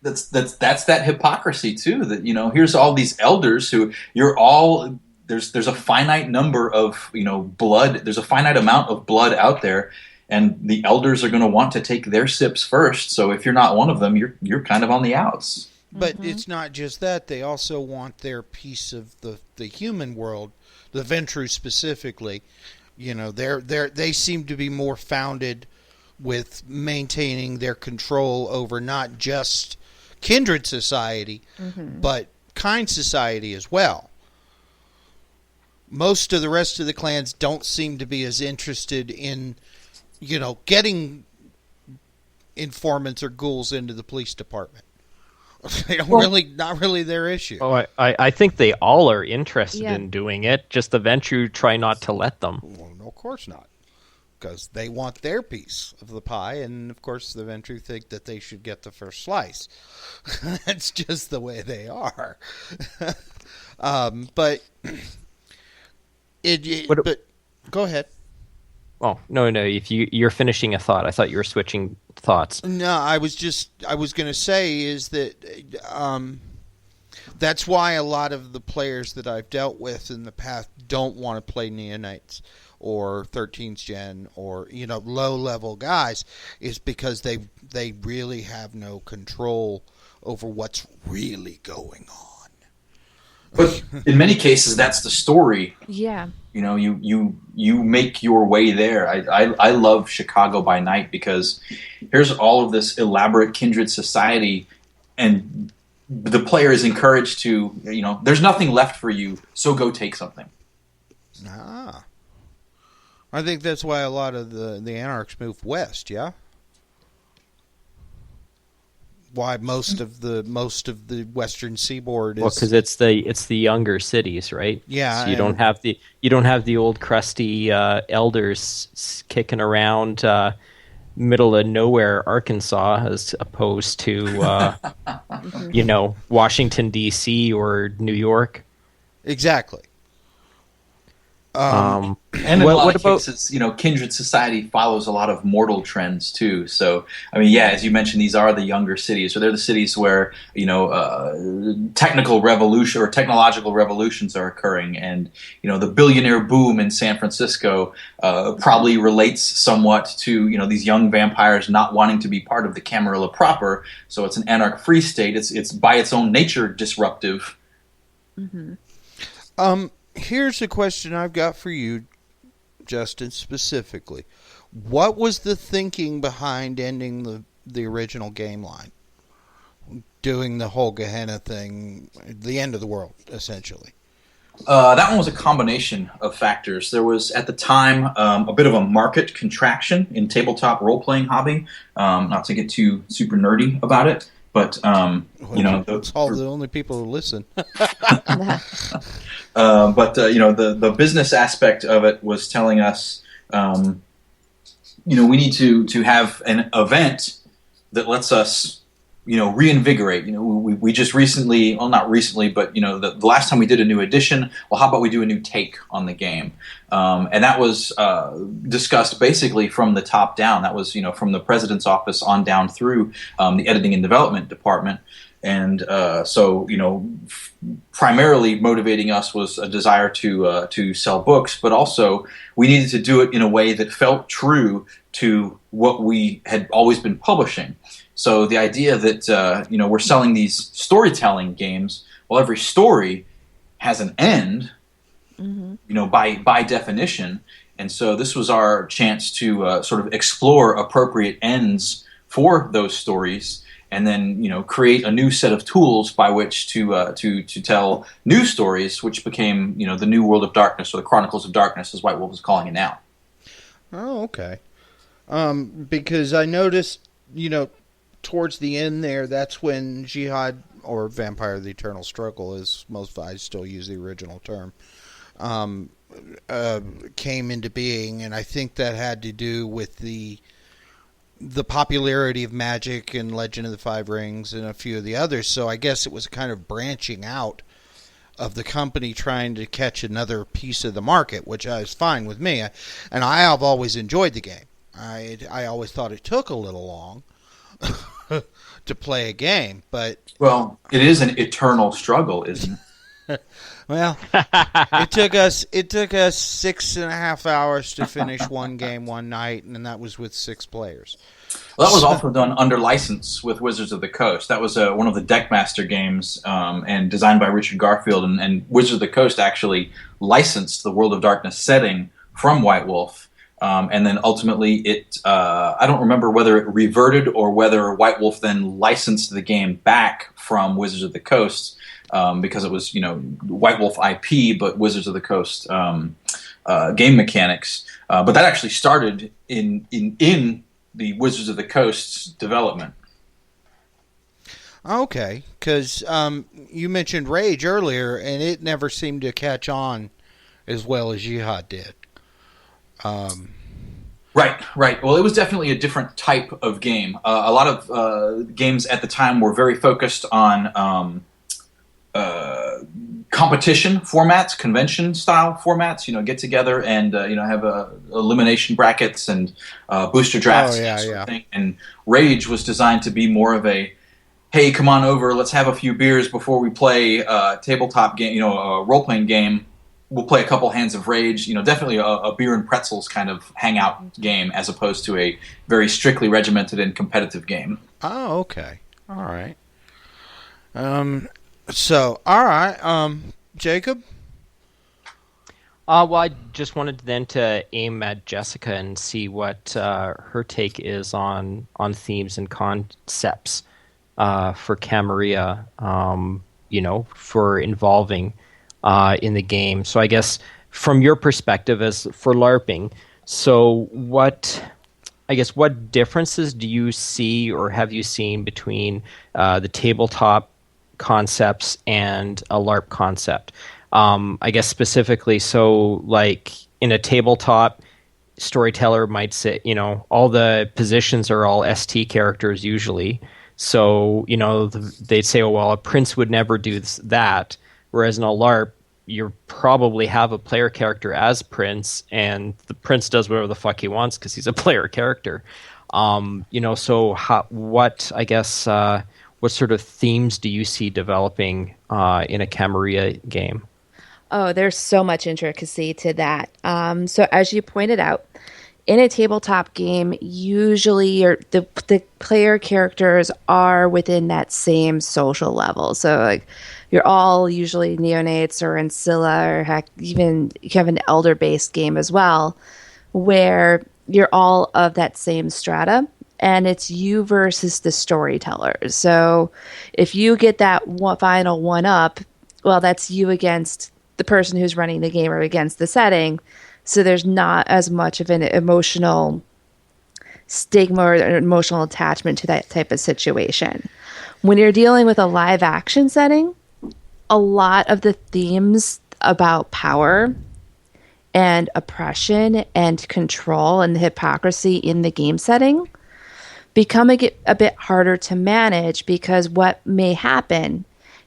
That's that hypocrisy too. That here's all these elders who you're all there's a finite number of blood. There's a finite amount of blood out there, and the elders are going to want to take their sips first. So if you're not one of them, you're kind of on the outs. But it's not just that; they also want their piece of the human world, the Ventru specifically. They seem to be more founded with maintaining their control over not just kindred society, but kind society as well. Most of the rest of the clans don't seem to be as interested in, getting informants or ghouls into the police department. They don't not really their issue. Oh, I think they all are interested in doing it. Just the Ventru try not to let them. Well, no, of course not. Because they want their piece of the pie, and of course the Ventru think that they should get the first slice. That's just the way they are. But go ahead. Oh, no. If you're finishing a thought, I thought you were switching thoughts. No, I was going to say is that that's why a lot of the players that I've dealt with in the past don't want to play Neonites or 13th gen or low level guys, is because they really have no control over what's really going on. But in many cases, that's the story. Yeah. You make your way there. I love Chicago by Night because here's all of this elaborate kindred society, and the player is encouraged to, there's nothing left for you, so go take something. Ah. I think that's why a lot of the Anarchs moved west. Yeah. Why most of the western seaboard is Well, because it's the younger cities, right? Yeah, So you don't have the old crusty elders kicking around middle of nowhere Arkansas, as opposed to Washington D.C. or New York. exactly. And in a lot what of about cases, kindred society follows a lot of mortal trends too. So, I mean, yeah, as you mentioned, these are the younger cities, or they're the cities where technical revolution or technological revolutions are occurring, and the billionaire boom in San Francisco probably relates somewhat to these young vampires not wanting to be part of the Camarilla proper. So it's an anarch-free state. It's by its own nature disruptive. Mm-hmm. Here's a question I've got for you, Justin, specifically. What was the thinking behind ending the original game line? Doing the whole Gehenna thing, the end of the world, essentially. That one was a combination of factors. There was, at the time, a bit of a market contraction in tabletop role-playing hobby. Not to get too super nerdy about it, but it's all the only people who listen. But the business aspect of it was telling us, we need to have an event that lets us, reinvigorate. We just recently, well, not recently, but the last time we did a new edition. Well, how about we do a new take on the game? And that was discussed basically from the top down. That was from the president's office on down through the editing and development department. And primarily motivating us was a desire to sell books, but also we needed to do it in a way that felt true to what we had always been publishing. So the idea that we're selling these storytelling games, well, every story has an end, by definition, and so this was our chance to sort of explore appropriate ends for those stories. And then, create a new set of tools by which to tell new stories, which became, the New World of Darkness, or the Chronicles of Darkness, as White Wolf is calling it now. Oh, okay. Because I noticed, towards the end there, that's when Jihad, or Vampire: The Eternal Struggle, is I still use the original term, came into being, and I think that had to do with the popularity of Magic and Legend of the Five Rings and a few of the others. So I guess it was kind of branching out of the company trying to catch another piece of the market, which is fine with me. And I have always enjoyed the game. I always thought it took a little long to play a game, but... Well, it is an eternal struggle, isn't it? Well, it took us 6.5 hours to finish one game one night, and that was with 6 players. Well, that was also done under license with Wizards of the Coast. That was one of the Deckmaster games, and designed by Richard Garfield. And Wizards of the Coast actually licensed the World of Darkness setting from White Wolf. And then ultimately it, I don't remember whether it reverted or whether White Wolf then licensed the game back from Wizards of the Coast, because it was, White Wolf IP, but Wizards of the Coast game mechanics. But that actually started in the Wizards of the Coast's development. Okay, because you mentioned Rage earlier, and it never seemed to catch on as well as Jihad did. Right. Well, it was definitely a different type of game. A lot of games at the time were very focused on competition formats, convention-style formats. Get together and have elimination brackets and booster drafts. Oh, yeah, that sort of thing. And Rage was designed to be more of a, hey, come on over, let's have a few beers before we play a tabletop game, a role-playing game. We'll play a couple hands of Rage, definitely a beer and pretzels kind of hangout game, as opposed to a very strictly regimented and competitive game. Oh, okay. All right. So, all right. Jacob? Well, I just wanted then to aim at Jessica and see what her take is on themes and concepts for Camarilla, for involving in the game. So I guess from your perspective as for LARPing, So what differences do you see or have you seen between the tabletop concepts and a LARP concept? I guess specifically, so like in a tabletop, storyteller might say, all the positions are all ST characters usually. So, they'd say, oh, well, a prince would never do that. Whereas in a LARP, you probably have a player character as prince, and the prince does whatever the fuck he wants because he's a player character. So what sort of themes do you see developing in a Camarilla game? Oh, there's so much intricacy to that. So as you pointed out, in a tabletop game, usually the player characters are within that same social level. So like you're all usually neonates or ancilla, or heck, even you have an elder-based game as well, where you're all of that same strata, and it's you versus the storyteller. So if you get that final one up, well, that's you against the person who's running the game or against the setting. So there's not as much of an emotional stigma or an emotional attachment to that type of situation. When you're dealing with a live action setting, a lot of the themes about power and oppression and control and the hypocrisy in the game setting become a bit harder to manage, because what may happen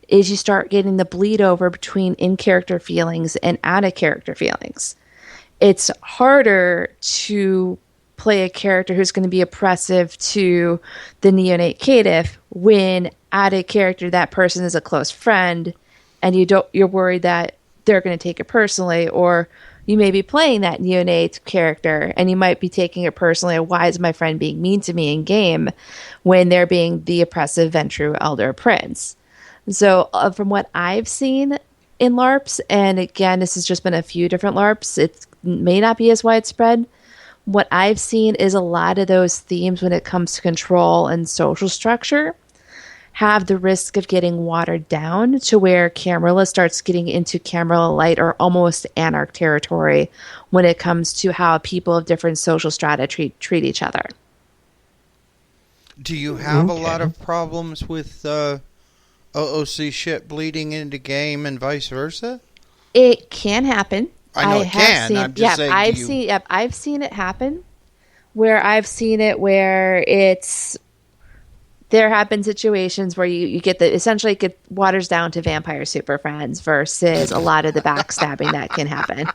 is you start getting the bleed over between in-character feelings and out-of-character feelings. It's harder to play a character who's going to be oppressive to the neonate caitiff when out of character that person is a close friend, and you're worried that they're going to take it personally, or you may be playing that neonate character and you might be taking it personally. Why is my friend being mean to me in game when they're being the oppressive Ventru elder prince? So from what I've seen in LARPs, and again, this has just been a few different LARPs, it may not be as widespread. What I've seen is a lot of those themes when it comes to control and social structure have the risk of getting watered down to where Camarilla starts getting into Camarilla light or almost anarch territory when it comes to how people of different social strata treat each other. Do you have a lot of problems with OOC shit bleeding into game and vice versa? It can happen. I know it can. I'm just saying. I've seen it happen. Where there have been situations where you get essentially it waters down to vampire super friends versus a lot of the backstabbing that can happen.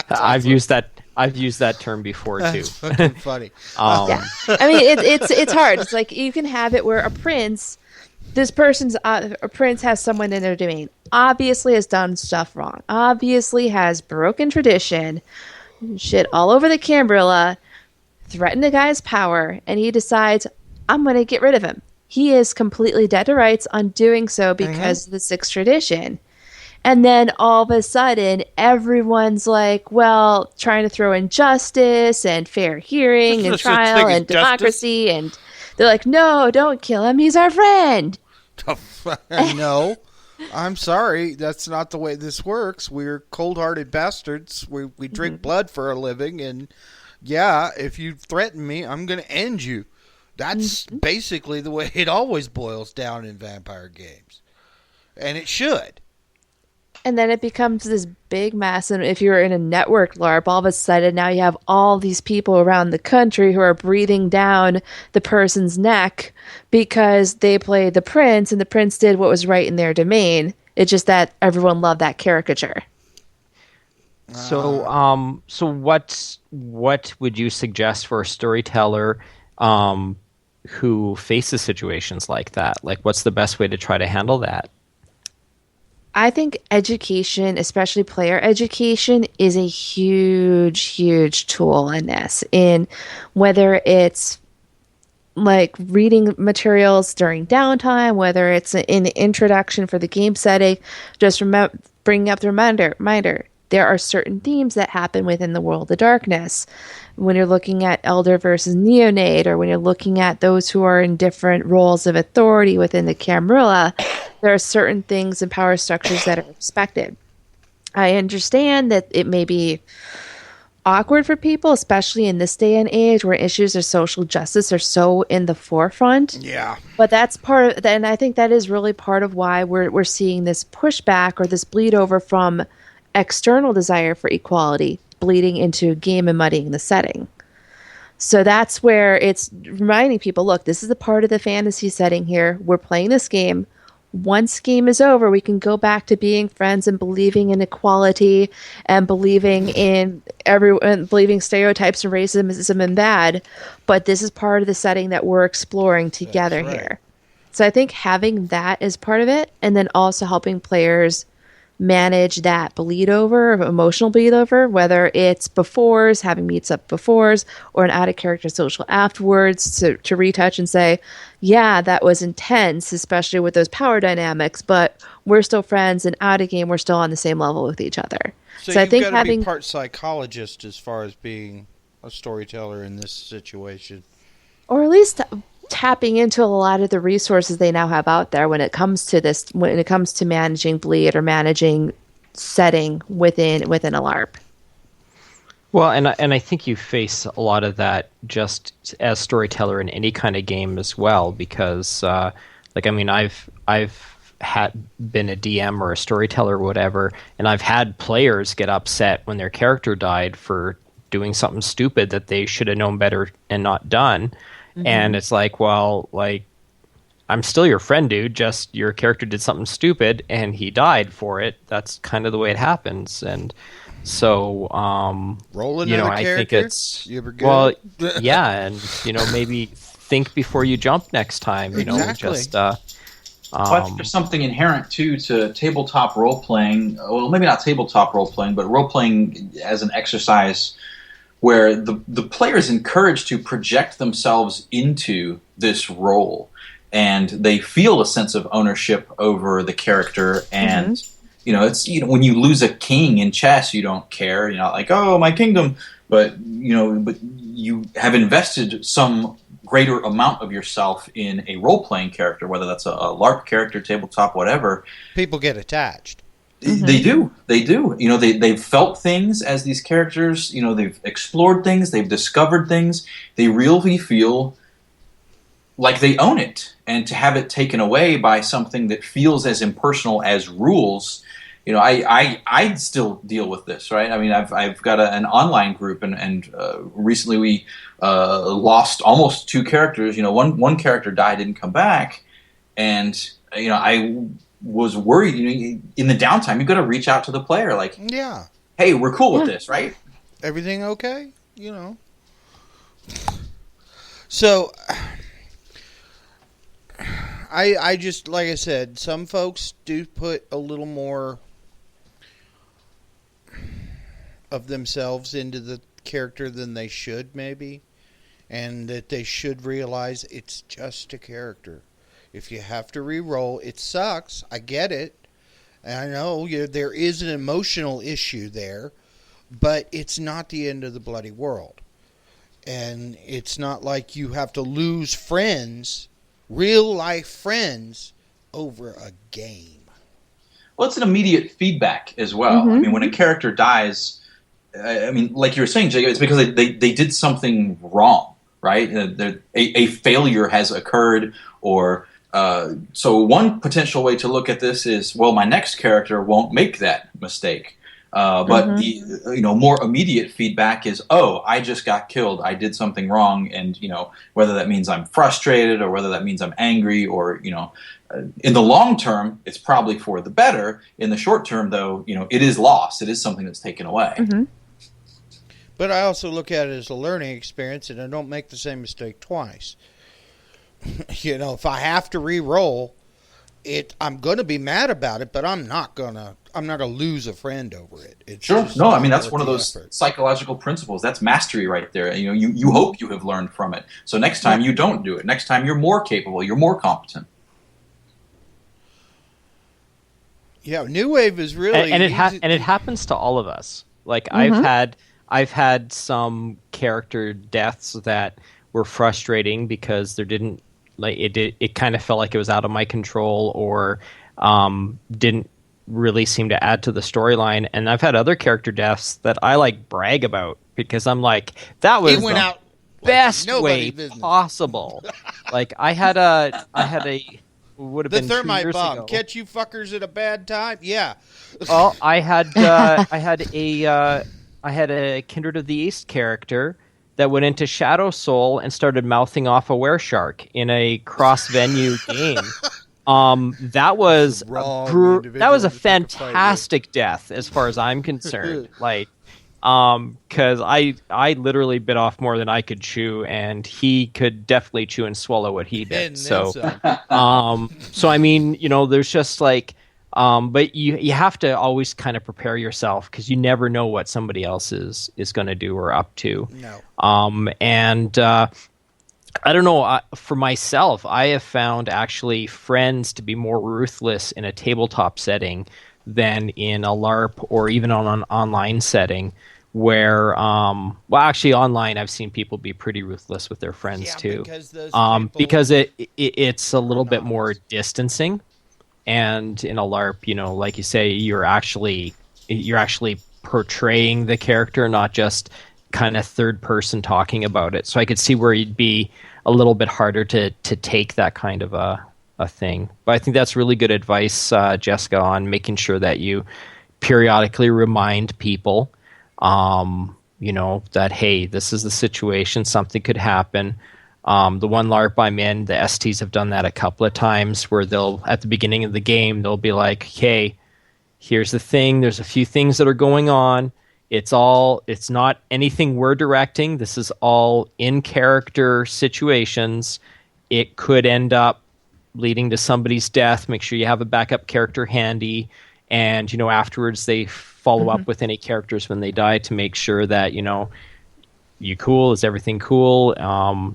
I've used that term before too. That's fucking funny. Yeah. I mean, it's hard. It's like you can have it where a prince has someone in their domain, obviously has done stuff wrong, obviously has broken tradition, shit all over the Camarilla, threatened a guy's power, and he decides, I'm going to get rid of him. He is completely dead to rights on doing so because of the sixth tradition. And then all of a sudden, everyone's like, well, trying to throw in justice and fair hearing and trial and democracy. And they're like, no, don't kill him. He's our friend. No, I'm sorry. That's not the way this works. We're cold-hearted bastards. We drink blood for a living. And yeah, if you threaten me, I'm going to end you. That's basically the way it always boils down in vampire games. And it should. And then it becomes this big mess. And if you're in a network LARP, all of a sudden now you have all these people around the country who are breathing down the person's neck because they played the prince and the prince did what was right in their domain. It's just that everyone loved that caricature. So what would you suggest for a storyteller who faces situations like that? Like, what's the best way to try to handle that? I think education, especially player education, is a huge, huge tool in this. In whether it's like reading materials during downtime, whether it's in the introduction for the game setting, just bringing up the reminder. There are certain themes that happen within the world of darkness. When you're looking at elder versus neonate, or when you're looking at those who are in different roles of authority within the Camarilla, there are certain things and power structures that are expected. I understand that it may be awkward for people, especially in this day and age where issues of social justice are so in the forefront. Yeah. But that's part of, and I think that is really part of why we're seeing this pushback or this bleed over from external desire for equality bleeding into game and muddying the setting. So that's where it's reminding people, look, this is a part of the fantasy setting here. We're playing this game. Once game is over, we can go back to being friends and believing in equality and believing in believing stereotypes and racism and bad. But this is part of the setting that we're exploring together here. So I think having that as part of it, and then also helping players manage that bleed over, emotional bleed over, whether it's befores, having meets up befores, or an out of character social afterwards to retouch and say, yeah, that was intense, especially with those power dynamics, but we're still friends, and out of game, we're still on the same level with each other. So I think got to having be part psychologist as far as being a storyteller in this situation, or at least tapping into a lot of the resources they now have out there when it comes to this, when it comes to managing bleed or managing setting within a LARP. Well, and I think you face a lot of that just as storyteller in any kind of game as well, because I've had been a DM or a storyteller or whatever, and I've had players get upset when their character died for doing something stupid that they should have known better and not done. And it's like, well, like, I'm still your friend, dude. Just your character did something stupid and he died for it. That's kind of the way it happens. And so, roll another I character? think it's You ever good? well, yeah, and maybe think before you jump next time. Exactly. Just Well, I think there's something inherent too to tabletop role playing. Well, maybe not tabletop role playing, but role playing as an exercise where the player is encouraged to project themselves into this role, and they feel a sense of ownership over the character. And it's when you lose a king in chess, you don't care. You're not like, oh, my kingdom, but you have invested some greater amount of yourself in a role-playing character, whether that's a LARP character, tabletop, whatever. People get attached. They do. They've felt things as these characters. They've explored things. They've discovered things. They really feel like they own it. And to have it taken away by something that feels as impersonal as rules, I still deal with this, right? I mean, I've got an online group, and recently we lost almost two characters. One character died, didn't come back, and I was worried. In the downtime, you've got to reach out to the player, like, Yeah. hey, we're cool with this, right? Everything okay? So, I just, like I said, some folks do put a little more of themselves into the character than they should, maybe, and that they should realize it's just a character. If you have to re-roll, it sucks. I get it. And I know there is an emotional issue there, but it's not the end of the bloody world. And it's not like you have to lose friends, real-life friends, over a game. Well, it's an immediate feedback as well. I mean, when a character dies, like you were saying, Jay, it's because they did something wrong, right? A failure has occurred, or so one potential way to look at this is, well, my next character won't make that mistake. But the more immediate feedback is, oh, I just got killed. I did something wrong, and whether that means I'm frustrated or whether that means I'm angry, or in the long term, it's probably for the better. In the short term, though, it is lost. It is something that's taken away. But I also look at it as a learning experience, and I don't make the same mistake twice. If I have to re-roll it, I'm going to be mad about it, but I'm not gonna lose a friend over it. It's sure. No, I mean, that's one of those psychological principles. That's mastery right there. You hope you have learned from it. So next time you don't do it. Next time you're more capable. You're more competent. Yeah, New Wave is really and it happens to all of us. Like I've had some character deaths that were frustrating because there didn't it kind of felt like it was out of my control, or didn't really seem to add to the storyline. And I've had other character deaths that I brag about because I'm like, that was He went the out like best nobody's way business. possible. Like I had a would have The been 2 thermite years bomb ago. catch you fuckers at a bad time. Yeah. Well, I had a Kindred of the East character that went into Shadow Soul and started mouthing off a wereshark in a cross-venue game. That was Wrong that was a individual to pick a fight with. fantastic death as far as I'm concerned. Like, because I literally bit off more than I could chew, and he could definitely chew and swallow what he did. And So, then some. so I mean, there's just like, but you have to always kind of prepare yourself because you never know what somebody else is going to do or up to. No. And I don't know. For myself, I have found actually friends to be more ruthless in a tabletop setting than in a LARP or even on an online setting. Where, well, actually, online I've seen people be pretty ruthless with their friends too, because those people because it's a little bit more anonymous. distancing. And in a LARP, like you say, you're actually portraying the character, not just kind of third person talking about it. So I could see where you'd be a little bit harder to take that kind of a thing. But I think that's really good advice, Jessica, on making sure that you periodically remind people, that, hey, this is the situation, something could happen. The one LARP I'm in, the STs have done that a couple of times where they'll, at the beginning of the game, they'll be like, hey, here's the thing. There's a few things that are going on. It's not anything we're directing. This is all in character situations. It could end up leading to somebody's death. Make sure you have a backup character handy. And, afterwards they follow up with any characters when they die to make sure that, you cool? Is everything cool?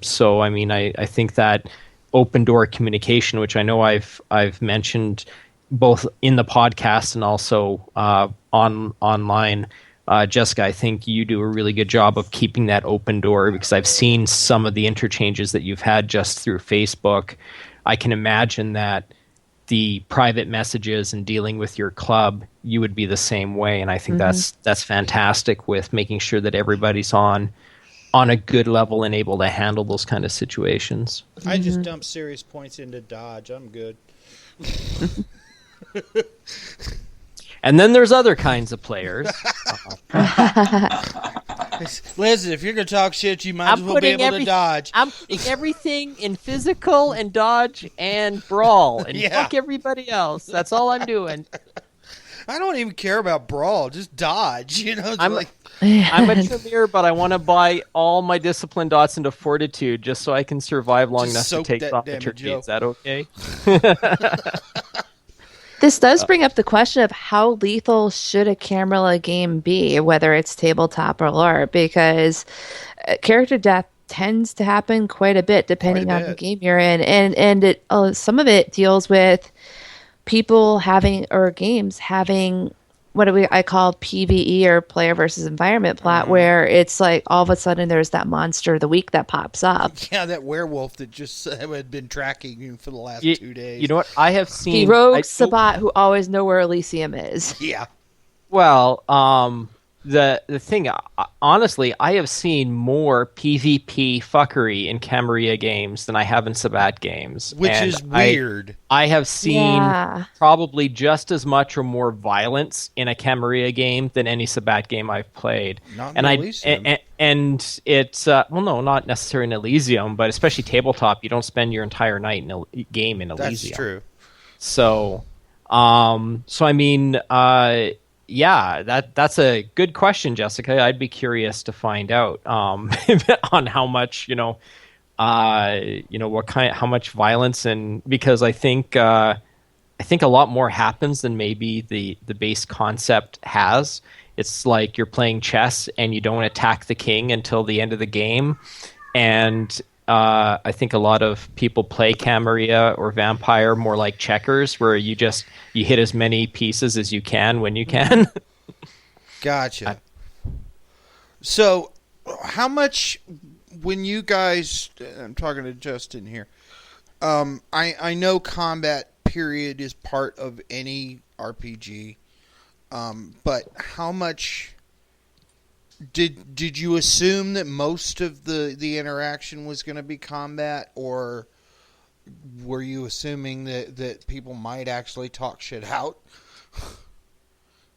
So, I mean, I think that open door communication, which I know I've mentioned both in the podcast and also online, Jessica, I think you do a really good job of keeping that open door because I've seen some of the interchanges that you've had just through Facebook. I can imagine that the private messages and dealing with your club, you would be the same way. And I think that's fantastic with making sure that everybody's on a good level and able to handle those kind of situations. I just dump serious points into dodge. I'm good. And then there's other kinds of players. Listen, if you're going to talk shit, you might as well be able to dodge. I'm putting everything in physical and dodge and brawl and fuck everybody else. That's all I'm doing. I don't even care about brawl. Just dodge. I'm a Tremere, but I want to buy all my discipline dots into fortitude just so I can survive long enough to take off the turkey. Is that okay? This does bring up the question of how lethal should a Camarilla game be, whether it's tabletop or LARP, because character death tends to happen quite a bit depending on the game you're in, and it some of it deals with people having or games having what I call PvE or player versus environment plot, where it's like all of a sudden there's that monster of the week that pops up. Yeah, that werewolf that just had been tracking you for the last 2 days. You know what? I have seen... He rogues Sabat who always know where Elysium is. Yeah. Well, the thing, honestly, I have seen more PvP fuckery in Camarilla games than I have in Sabat games. Which is weird. I have seen probably just as much or more violence in a Camarilla game than any Sabat game I've played. Not in Elysium. And it's, well, no, not necessarily in Elysium, but especially tabletop, you don't spend your entire night in a game in Elysium. That's true. So, I mean... yeah, that's a good question, Jessica. I'd be curious to find out on how much, how much violence, and because I think a lot more happens than maybe the base concept has. It's like you're playing chess and you don't attack the king until the end of the game, and I think a lot of people play Camarilla or Vampire more like checkers, where you hit as many pieces as you can when you can. Gotcha. So, how much, when you guys, I'm talking to Justin here, I know combat period is part of any RPG, but how much Did you assume that most of the interaction was going to be combat, or were you assuming that people might actually talk shit out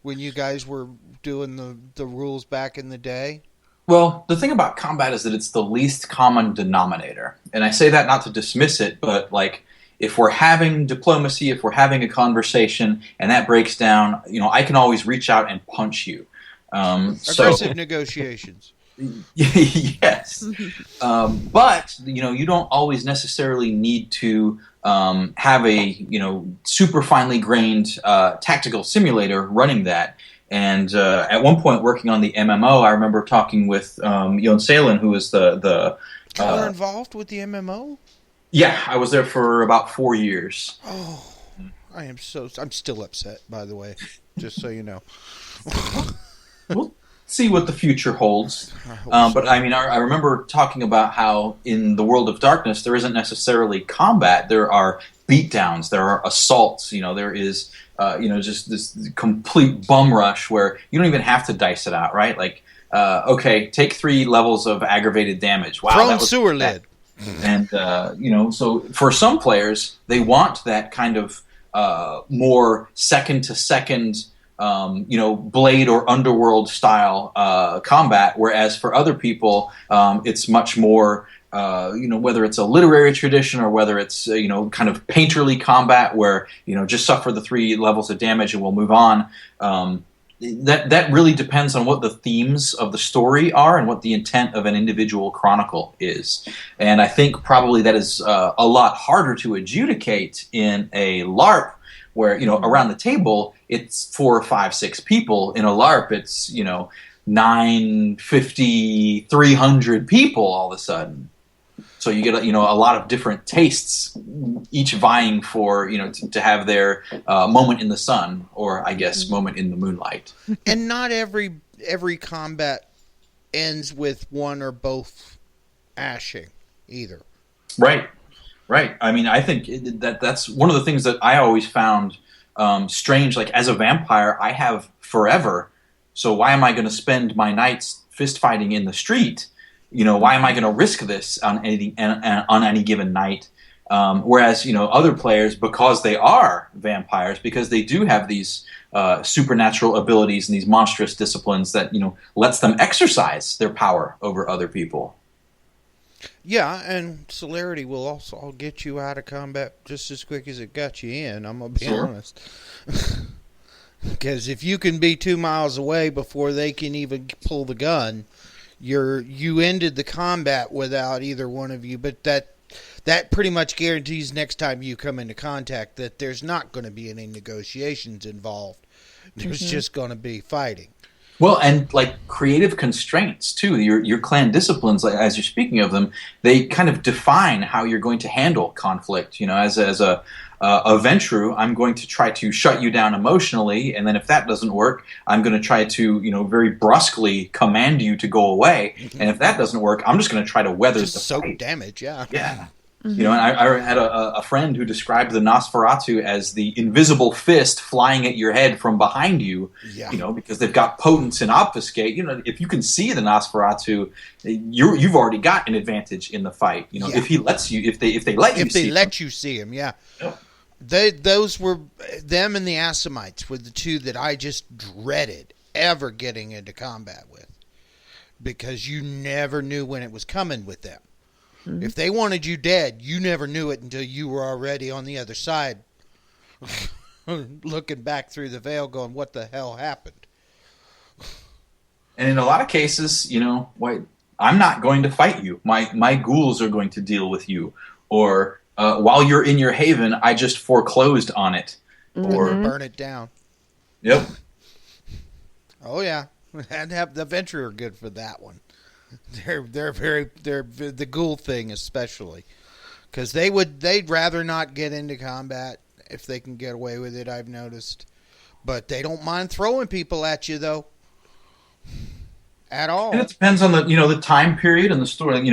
when you guys were doing the rules back in the day? Well, the thing about combat is that it's the least common denominator. And I say that not to dismiss it, but like if we're having diplomacy, if we're having a conversation and that breaks down, I can always reach out and punch you. Aggressive negotiations. Yes. But, you don't always necessarily need to have a, super finely grained tactical simulator running that. And at one point, working on the MMO, I remember talking with Jon Salen, who was the you were involved with the MMO? Yeah, I was there for about 4 years. Oh, I'm still upset, by the way, just so you know. We'll see what the future holds. But I mean, I remember talking about how in the world of darkness, there isn't necessarily combat. There are beatdowns, there are assaults, there is just this complete bum rush where you don't even have to dice it out, right? Like, okay, take 3 levels of aggravated damage. Wow, Thrown that was sewer lid. And so for some players, they want that kind of more second to second, blade or underworld style combat. Whereas for other people, it's much more. Whether it's a literary tradition or whether it's, kind of painterly combat where, just suffer the 3 levels of damage and we'll move on. That really depends on what the themes of the story are and what the intent of an individual chronicle is. And I think probably that is a lot harder to adjudicate in a LARP where, around the table, it's 4, 5, 6 people. In a LARP, it's, 9, 50, 300 people all of a sudden. So you get a lot of different tastes, each vying for to have their moment in the sun, or I guess moment in the moonlight. And not every combat ends with one or both ashing either. Right. I mean, I think that's one of the things that I always found strange. Like as a vampire, I have forever. So why am I going to spend my nights fist fighting in the street? Why am I going to risk this on any given night? Whereas, other players, because they are vampires, because they do have these supernatural abilities and these monstrous disciplines that, lets them exercise their power over other people. Yeah, and celerity will also get you out of combat just as quick as it got you in, I'm going to be honest. Because if you can be 2 miles away before they can even pull the gun, you ended the combat without either one of you, but that pretty much guarantees next time you come into contact that there's not going to be any negotiations involved. There's just going to be fighting. Well, and like creative constraints too. Your clan disciplines, like, as you're speaking of them, they kind of define how you're going to handle conflict. As a Ventru, I'm going to try to shut you down emotionally, and then if that doesn't work, I'm going to try to, very brusquely command you to go away. And if that doesn't work, I'm just going to try to weather the soak fight. Damage, yeah. Yeah. And I had a friend who described the Nosferatu as the invisible fist flying at your head from behind you, because they've got potence and obfuscate. If you can see the Nosferatu, you've already got an advantage in the fight. If he lets you, if they let you see him, yeah. Those were them and the Assamites were the two that I just dreaded ever getting into combat with, because you never knew when it was coming with them. Mm-hmm. If they wanted you dead, you never knew it until you were already on the other side, looking back through the veil, going, "What the hell happened?" And in a lot of cases, I'm not going to fight you. My ghouls are going to deal with you, or while you're in your haven, I just foreclosed on it, or burn it down. Yep. Oh yeah, and the Venture are good for that one. They're the ghoul thing especially, because they'd rather not get into combat if they can get away with it. I've noticed, but they don't mind throwing people at you though, at all. And it depends on the time period and the story.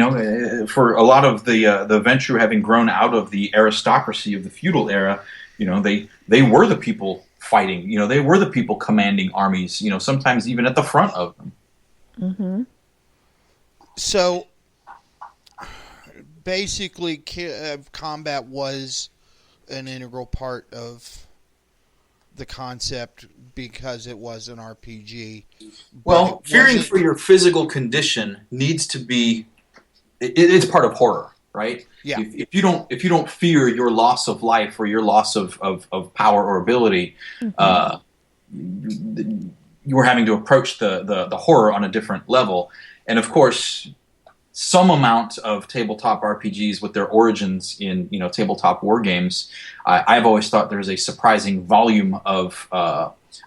For a lot of the Venture having grown out of the aristocracy of the feudal era, they were the people fighting. They were the people commanding armies. Sometimes even at the front of them. Mm-hmm. So basically, combat was an integral part of the concept because it was an RPG. Well, But fearing for your physical condition needs to be. It's part of horror, right? Yeah. If you don't fear your loss of life or your loss of power or ability, you are having to approach the horror on a different level. And of course, some amount of tabletop RPGs with their origins in tabletop war games, I've always thought there's a surprising volume of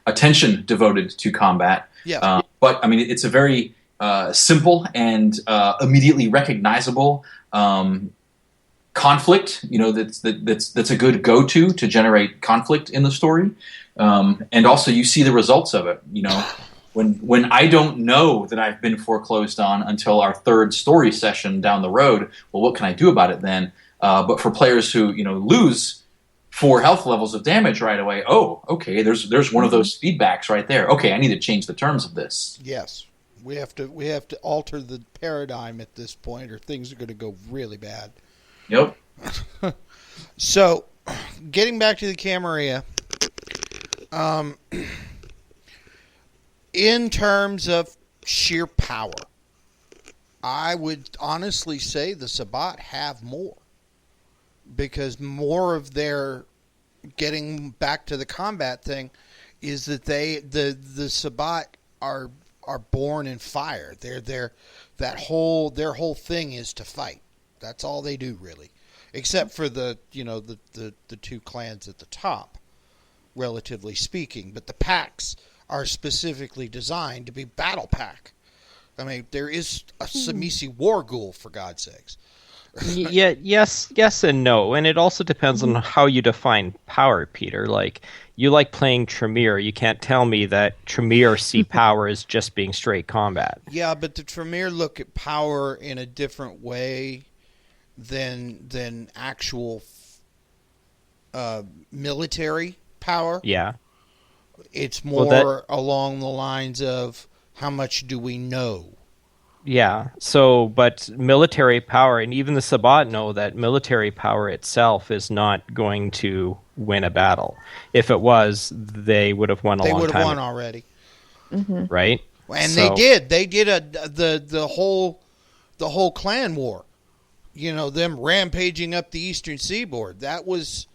attention devoted to combat. Yeah. But I mean, it's a very simple and immediately recognizable conflict. That's a good go-to to generate conflict in the story, and also you see the results of it. When I don't know that I've been foreclosed on until our third story session down the road, well, what can I do about it then? But for players who lose 4 health levels of damage right away, oh, okay, there's one of those feedbacks right there. Okay, I need to change the terms of this. Yes, we have to alter the paradigm at this point, or things are going to go really bad. Yep. So, getting back to the Camarilla, in terms of sheer power, I would honestly say the Sabbat have more, because more of their getting back to the combat thing is that the Sabbat are born in fire. Their whole thing is to fight. That's all they do, really, except for the 2 clans at the top, relatively speaking. But the packs are specifically designed to be battle pack. I mean, there is a Samisi war ghoul, for God's sakes. Yeah, yes and no, and it also depends on how you define power, Peter. Like, you like playing Tremere. You can't tell me that Tremere see power as just being straight combat. Yeah, but the Tremere look at power in a different way than actual military power. Yeah. It's more along the lines of how much do we know? Yeah. So, but military power, and even the Sabbat know that military power itself is not going to win a battle. If it was, they would have won a long time. They would have won already. Mm-hmm. Right? And they did. They did the whole clan war. Them rampaging up the eastern seaboard. That was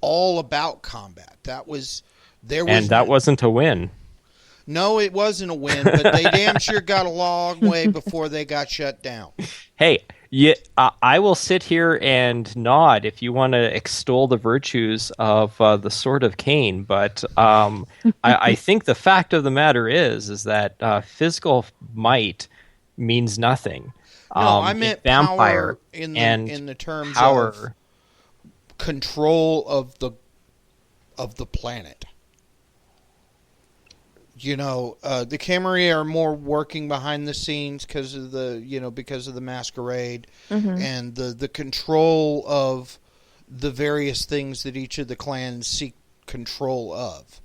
all about combat. That wasn't a win. No, it wasn't a win, but they damn sure got a long way before they got shut down. Hey, I will sit here and nod if you want to extol the virtues of the Sword of Cain, but I think the fact of the matter is that physical might means nothing. No, I meant vampire power in the terms power. Of control of the planet. The Camarilla are more working behind the scenes because of the Masquerade, and the control of the various things that each of the clans seek control of.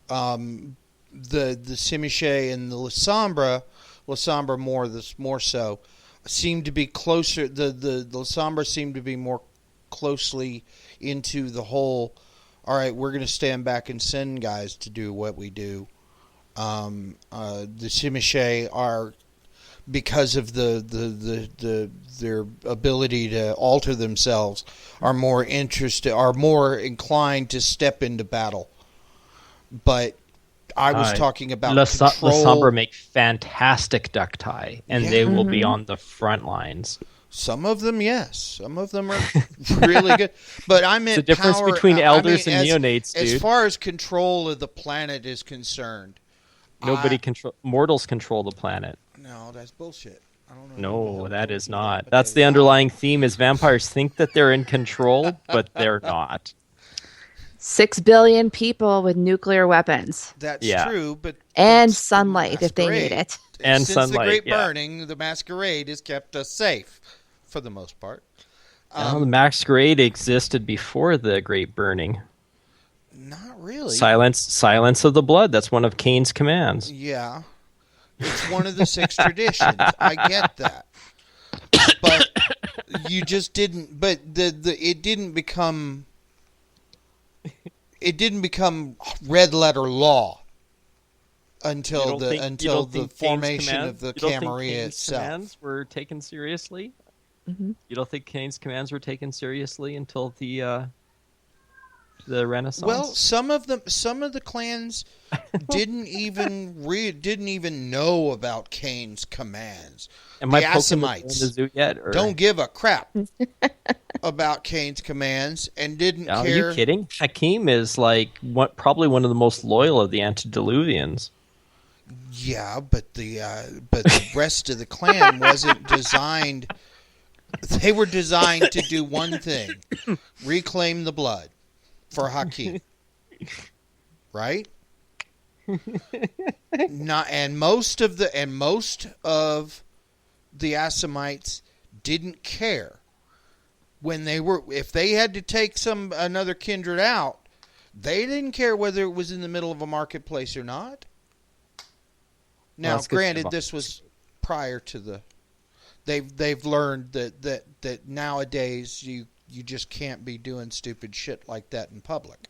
The Simiche and the Lasombra more so, seem to be closer. The Lasombra seem to be more closely into the whole. All right, we're going to stand back and send guys to do what we do. The Simiche are, because of their ability to alter themselves, are more inclined to step into battle. But I was talking about control. Lasombra make fantastic ductai, and they will be on the front lines. Some of them, yes. Some of them are really good. But I meant the difference power, between elders and neonates, dude. As far as control of the planet is concerned, mortals control the planet. No, that's bullshit. I don't know. No, that is not. That's the underlying theme: is vampires think that they're in control, but they're not. 6 billion people with nuclear weapons. That's true, but and sunlight if they need it. And since sunlight, the Great Burning, the Masquerade has kept us safe for the most part. The Masquerade existed before the Great Burning. Not really. Silence of the blood. That's one of Cain's commands. Yeah. It's one of the 6 traditions. I get that. But you just didn't. But it didn't become red letter law until the formation of the Camarilla itself. Commands were taken seriously. Mm-hmm. You don't think Kane's commands were taken seriously until the Renaissance? Well, some of the clans didn't even know about Kane's commands. Am the I poking Assamites the zoo yet? Or? don't give a crap about Kane's commands and didn't care. Are you kidding? Hakim is probably one of the most loyal of the antediluvians. Yeah, but the rest of the clan wasn't designed. They were designed to do one thing: reclaim the blood for Hakim. Right? Most of the Assamites didn't care if they had to take another kindred out. They didn't care whether it was in the middle of a marketplace or not. Now, granted, this was prior to the. They've learned that nowadays you just can't be doing stupid shit like that in public,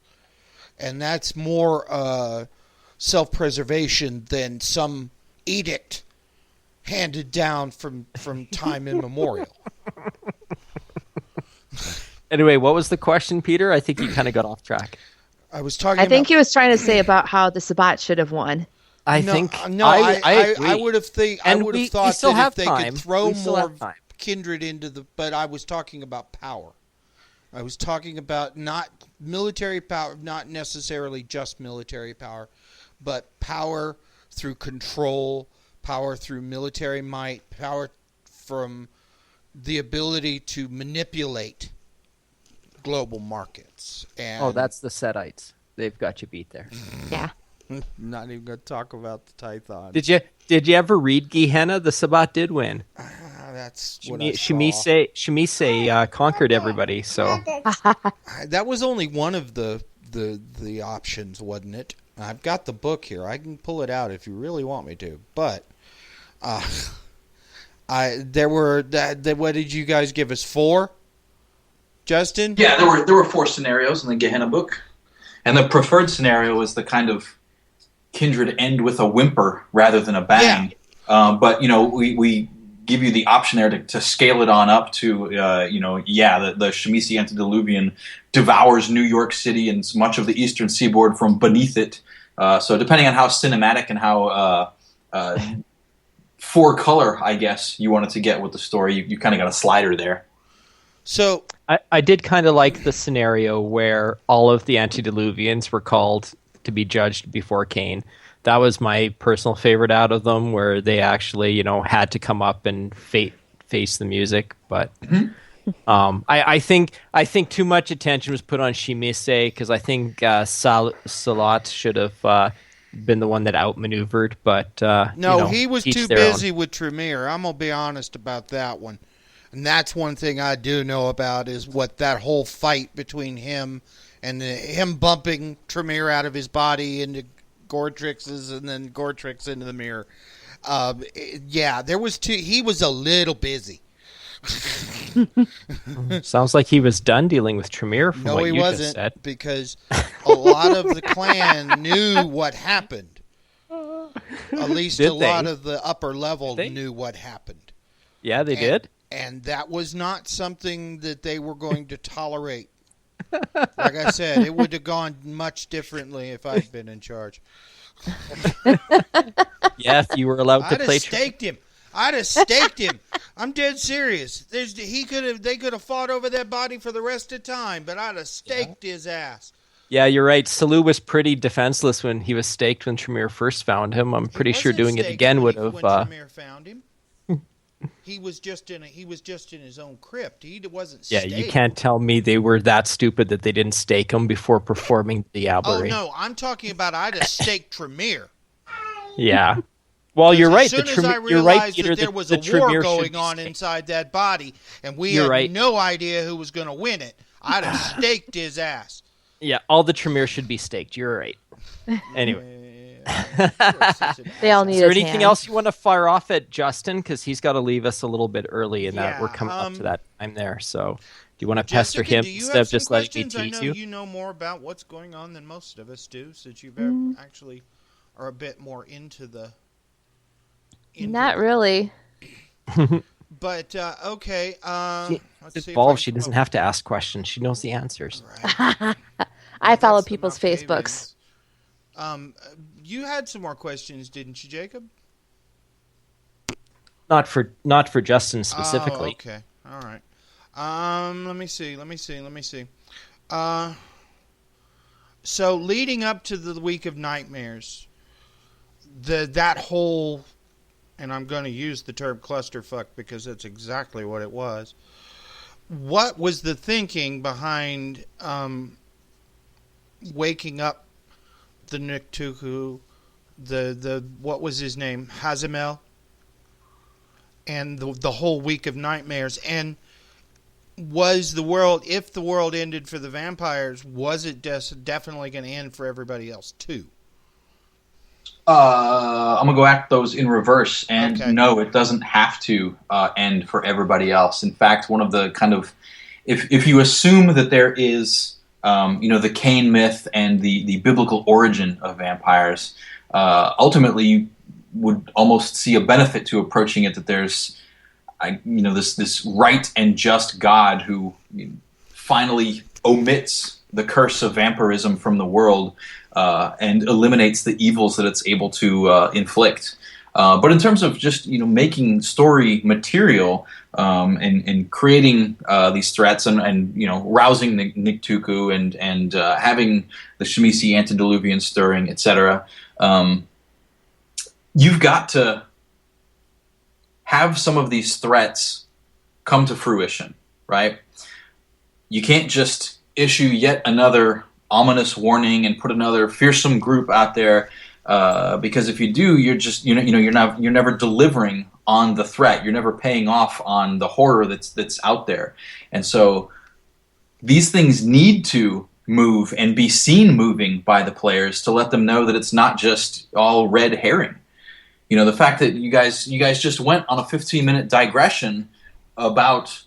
and that's more self-preservation than some edict handed down from time immemorial. Anyway, what was the question, Peter? I think you kind of got off track. I was talking. I think he was trying to say about how the Sabbat should have won. I would have thought that if they could throw more kindred into the. But I was talking about power. I was talking about not military power, not necessarily just military power, but power through control, power through military might, power from the ability to manipulate global markets. And that's the Setites. They've got you beat there. Yeah. Not even going to talk about the Tython. Did you ever read Gehenna? The Sabbat did win. That's what I saw. Shemise conquered everybody. So that was only one of the options, wasn't it? I've got the book here. I can pull it out if you really want me to. But what did you guys give us? 4? Justin? Yeah, there were 4 scenarios in the Gehenna book, and the preferred scenario was the kind of kindred end with a whimper rather than a bang. Yeah. But we give you the option there to scale it on up to the Shemisi antediluvian devours New York City and much of the eastern seaboard from beneath it. So depending on how cinematic and how four color, I guess, you wanted to get with the story, you kind of got a slider there. So I did kind of like the scenario where all of the antediluvians were called to be judged before Cain. That was my personal favorite out of them, where they actually, had to come up and face the music. But I think too much attention was put on Shemise, because I think Salat should have been the one that outmaneuvered. But no, he was too busy with Tremere. I'm gonna be honest about that one. And that's one thing I do know about is what that whole fight between him and him bumping Tremere out of his body into Gortrix's and then Gortrix into the mirror. There was he was a little busy. Sounds like he was done dealing with Tremere from what you just said. No, he wasn't, because a lot of the clan knew what happened. At least a lot of the upper level knew what happened. Yeah, they did. And that was not something that they were going to tolerate. Like I said, it would have gone much differently if I'd been in charge. Yeah, if you were allowed to play. I'd have staked him. I'm dead serious. They could have fought over that body for the rest of time, but I'd have staked his ass. Yeah, you're right. Salu was pretty defenseless when he was staked when Tremere first found him. I'm pretty sure doing it again would have. When Tremere found him. He was just in his own crypt. He wasn't staked. Yeah, you can't tell me they were that stupid that they didn't stake him before performing the Diablerie. Oh no, I'm talking about I'd have staked Tremere. Yeah. Well, you're right. As soon as I realized that there was a war going on inside that body, and we had no idea who was going to win it, I'd have staked his ass. Yeah, all the Tremere should be staked. You're right. Anyway. Of course he's an They all asshole. need Is there his anything hand. else you want to fire off at Justin? Because he's got to leave us a little bit early, and that we're Yeah, coming up to that time there. So, do you want to pester Jessica, him do you instead have of some just letting me questions? I tease know you? you know more about what's going on than most of us do, since you actually are a bit more into the. Not really. But okay, She let's see. involved. She doesn't have to ask questions. She knows the answers. Right. I follow That's the people's Malkavians. Facebooks. You had some more questions, didn't you, Jacob? Not for Justin specifically. Oh, okay. All right. Let me see. So leading up to the week of nightmares, that whole, and I'm going to use the term clusterfuck because that's exactly what it was. What was the thinking behind waking up the Niktuku, the what was his name, Hazamel, and the whole week of nightmares? And was the world, if the world ended for the vampires, was it definitely going to end for everybody else too? I'm gonna go at those in reverse, and Okay. no, it doesn't have to end for everybody else. In fact, one of the kind of, if you assume that there is, the Cain myth and the biblical origin of vampires, ultimately you would almost see a benefit to approaching it, that there's, this right and just God who finally omits the curse of vampirism from the world and eliminates the evils that it's able to inflict. But in terms of just making story material and creating these threats and rousing the Niktuku and having the Shemisi antediluvian stirring, etc., you've got to have some of these threats come to fruition, right? You can't just issue yet another ominous warning and put another fearsome group out there, because if you do, you're never delivering on the threat. You're never paying off on the horror that's out there. And so these things need to move and be seen moving by the players to let them know that it's not just all red herring. The fact that you guys just went on a 15-minute digression about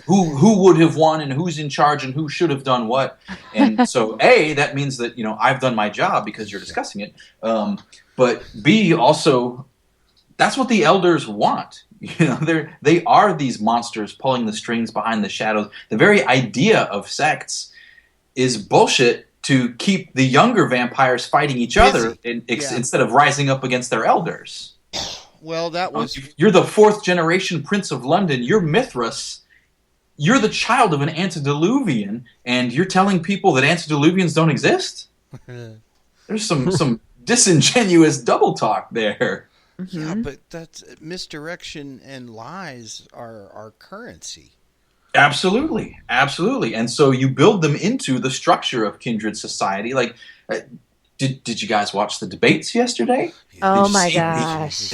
who would have won and who's in charge and who should have done what. And so A, that means that I've done my job because you're discussing it. But B, also, that's what the elders want. They are these monsters pulling the strings behind the shadows. The very idea of sects is bullshit to keep the younger vampires fighting each other instead of rising up against their elders. Well, that was... You're the fourth generation Prince of London. You're Mithras. You're the child of an antediluvian, and you're telling people that antediluvians don't exist? There's some disingenuous double talk there. Yeah, but that's misdirection and lies are currency. Absolutely. And so you build them into the structure of kindred society. Like, did you guys watch the debates yesterday? Oh my gosh.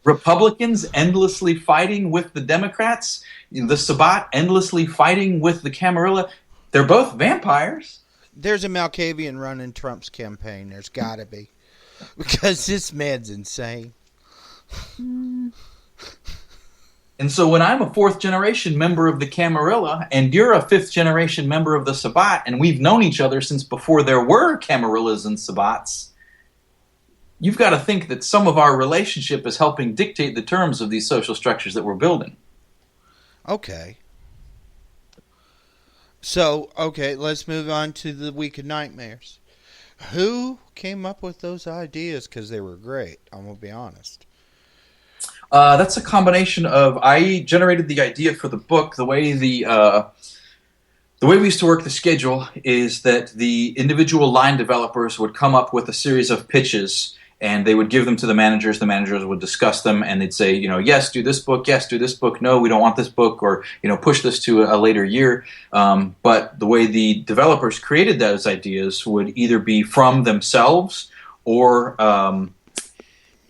Republicans endlessly fighting with the Democrats, the Sabbat endlessly fighting with the Camarilla. They're both vampires. There's a Malkavian running Trump's campaign. There's got to be. Because this man's insane. And so when I'm a fourth-generation member of the Camarilla, and you're a fifth-generation member of the Sabbat, and we've known each other since before there were Camarillas and Sabbats, you've got to think that some of our relationship is helping dictate the terms of these social structures that we're building. Okay. So, let's move on to the Week of Nightmares. Who came up with those ideas? Because they were great, I'm going to be honest. That's a combination of, I generated the idea for the book. The way we used to work the schedule is that the individual line developers would come up with a series of pitches, and they would give them to the managers. The managers would discuss them, and they'd say, yes, do this book. Yes, do this book. No, we don't want this book, or push this to a later year. But the way the developers created those ideas would either be from themselves, or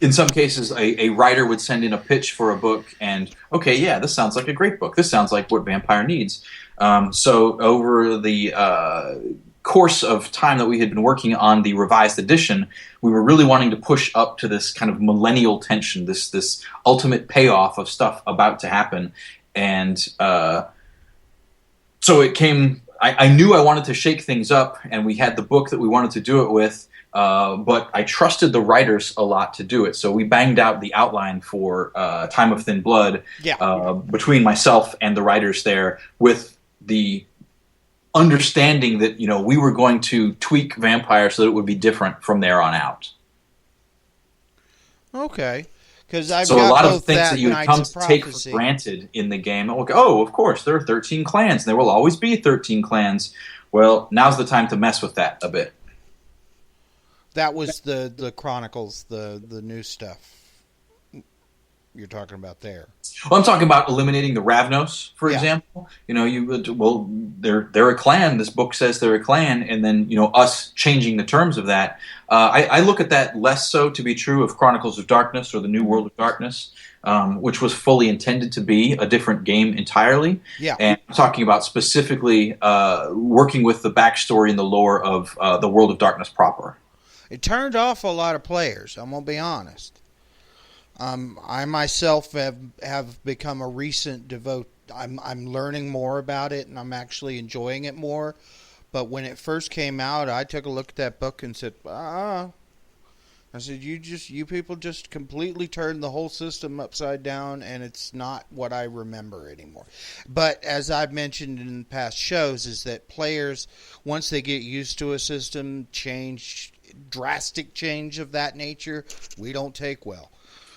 in some cases, a writer would send in a pitch for a book, and this sounds like a great book. This sounds like what Vampire needs. So over the course of time that we had been working on the revised edition, we were really wanting to push up to this kind of millennial tension, this ultimate payoff of stuff about to happen. And so it came. I knew I wanted to shake things up, and we had the book that we wanted to do it with. But I trusted the writers a lot to do it, so we banged out the outline for Time of Thin Blood between myself and the writers there, with the understanding that we were going to tweak Vampire so that it would be different from there on out. Okay. Because I've so got a lot both of things that you would come to take for granted in the game. Oh, of course, there are 13 clans. There will always be 13 clans. Well, now's the time to mess with that a bit. That was the Chronicles, the new stuff you're talking about there. Well, I'm talking about eliminating the Ravnos, for example. They're a clan. This book says they're a clan, and then us changing the terms of that. I look at that less so to be true of Chronicles of Darkness or the New World of Darkness, which was fully intended to be a different game entirely. Yeah. And I'm talking about specifically working with the backstory and the lore of the World of Darkness proper. It turned off a lot of players. I'm gonna be honest. I myself have become a recent devote. I'm learning more about it, and I'm actually enjoying it more. But when it first came out, I took a look at that book and said, I said, you people just completely turned the whole system upside down, and it's not what I remember anymore. But as I've mentioned in past shows, is that players, once they get used to a system change, drastic change of that nature, we don't take well.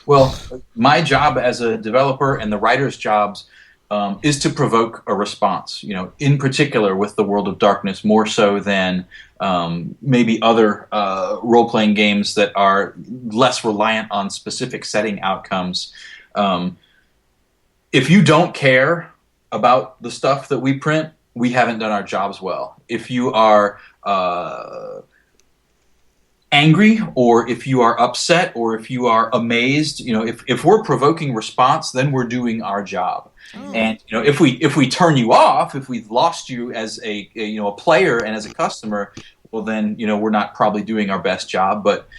Well, my job as a developer and the writer's jobs is to provoke a response, in particular with the World of Darkness, more so than maybe other role-playing games that are less reliant on specific setting outcomes. If you don't care about the stuff that we print, we haven't done our jobs well. If you are angry, or if you are upset, or if you are amazed, if we're provoking response, then we're doing our job. Oh. And if we turn you off, if we've lost you as a player and as a customer, well then we're not probably doing our best job. But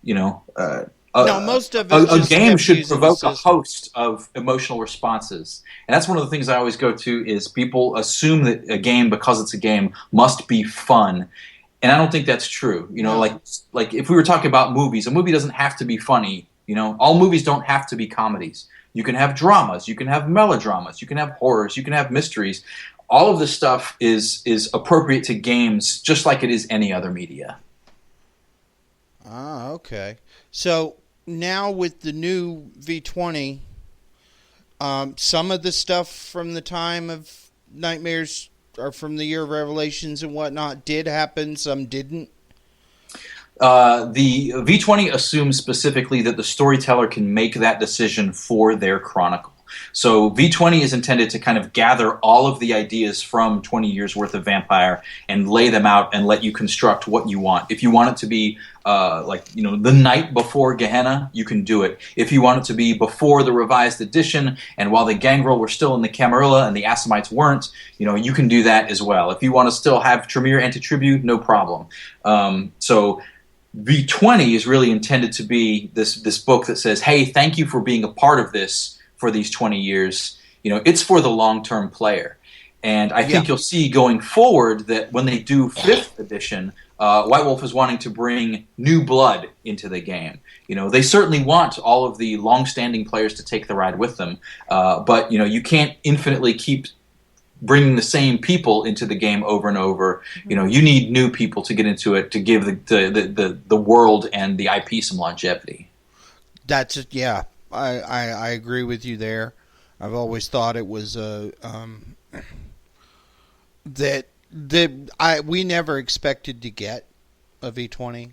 most of a game should provoke a host of emotional responses, and that's one of the things I always go to is people assume that a game, because it's a game, must be fun. And I don't think that's true. Like if we were talking about movies, a movie doesn't have to be funny. All movies don't have to be comedies. You can have dramas, you can have melodramas, you can have horrors, you can have mysteries. All of this stuff is appropriate to games, just like it is any other media. Ah, okay. So now with the new V20, some of the stuff from the time of Nightmares, or from the Year of Revelations and whatnot, did happen, some didn't? The V20 assumes specifically that the storyteller can make that decision for their chronicle. So V20 is intended to kind of gather all of the ideas from 20 years worth of Vampire and lay them out and let you construct what you want. If you want it to be the night before Gehenna, you can do it. If you want it to be before the revised edition and while the Gangrel were still in the Camarilla and the Assamites weren't, you can do that as well. If you want to still have Tremere Antitribute, no problem. So V20 is really intended to be this book that says, hey, thank you for being a part of this for these 20 years. It's for the long-term player. And I think you'll see going forward that when they do 5th edition, White Wolf is wanting to bring new blood into the game. They certainly want all of the long-standing players to take the ride with them. But, you can't infinitely keep bringing the same people into the game over and over. You need new people to get into it to give the world and the IP some longevity. That's it, yeah. I agree with you there. I've always thought it was we never expected to get a V20.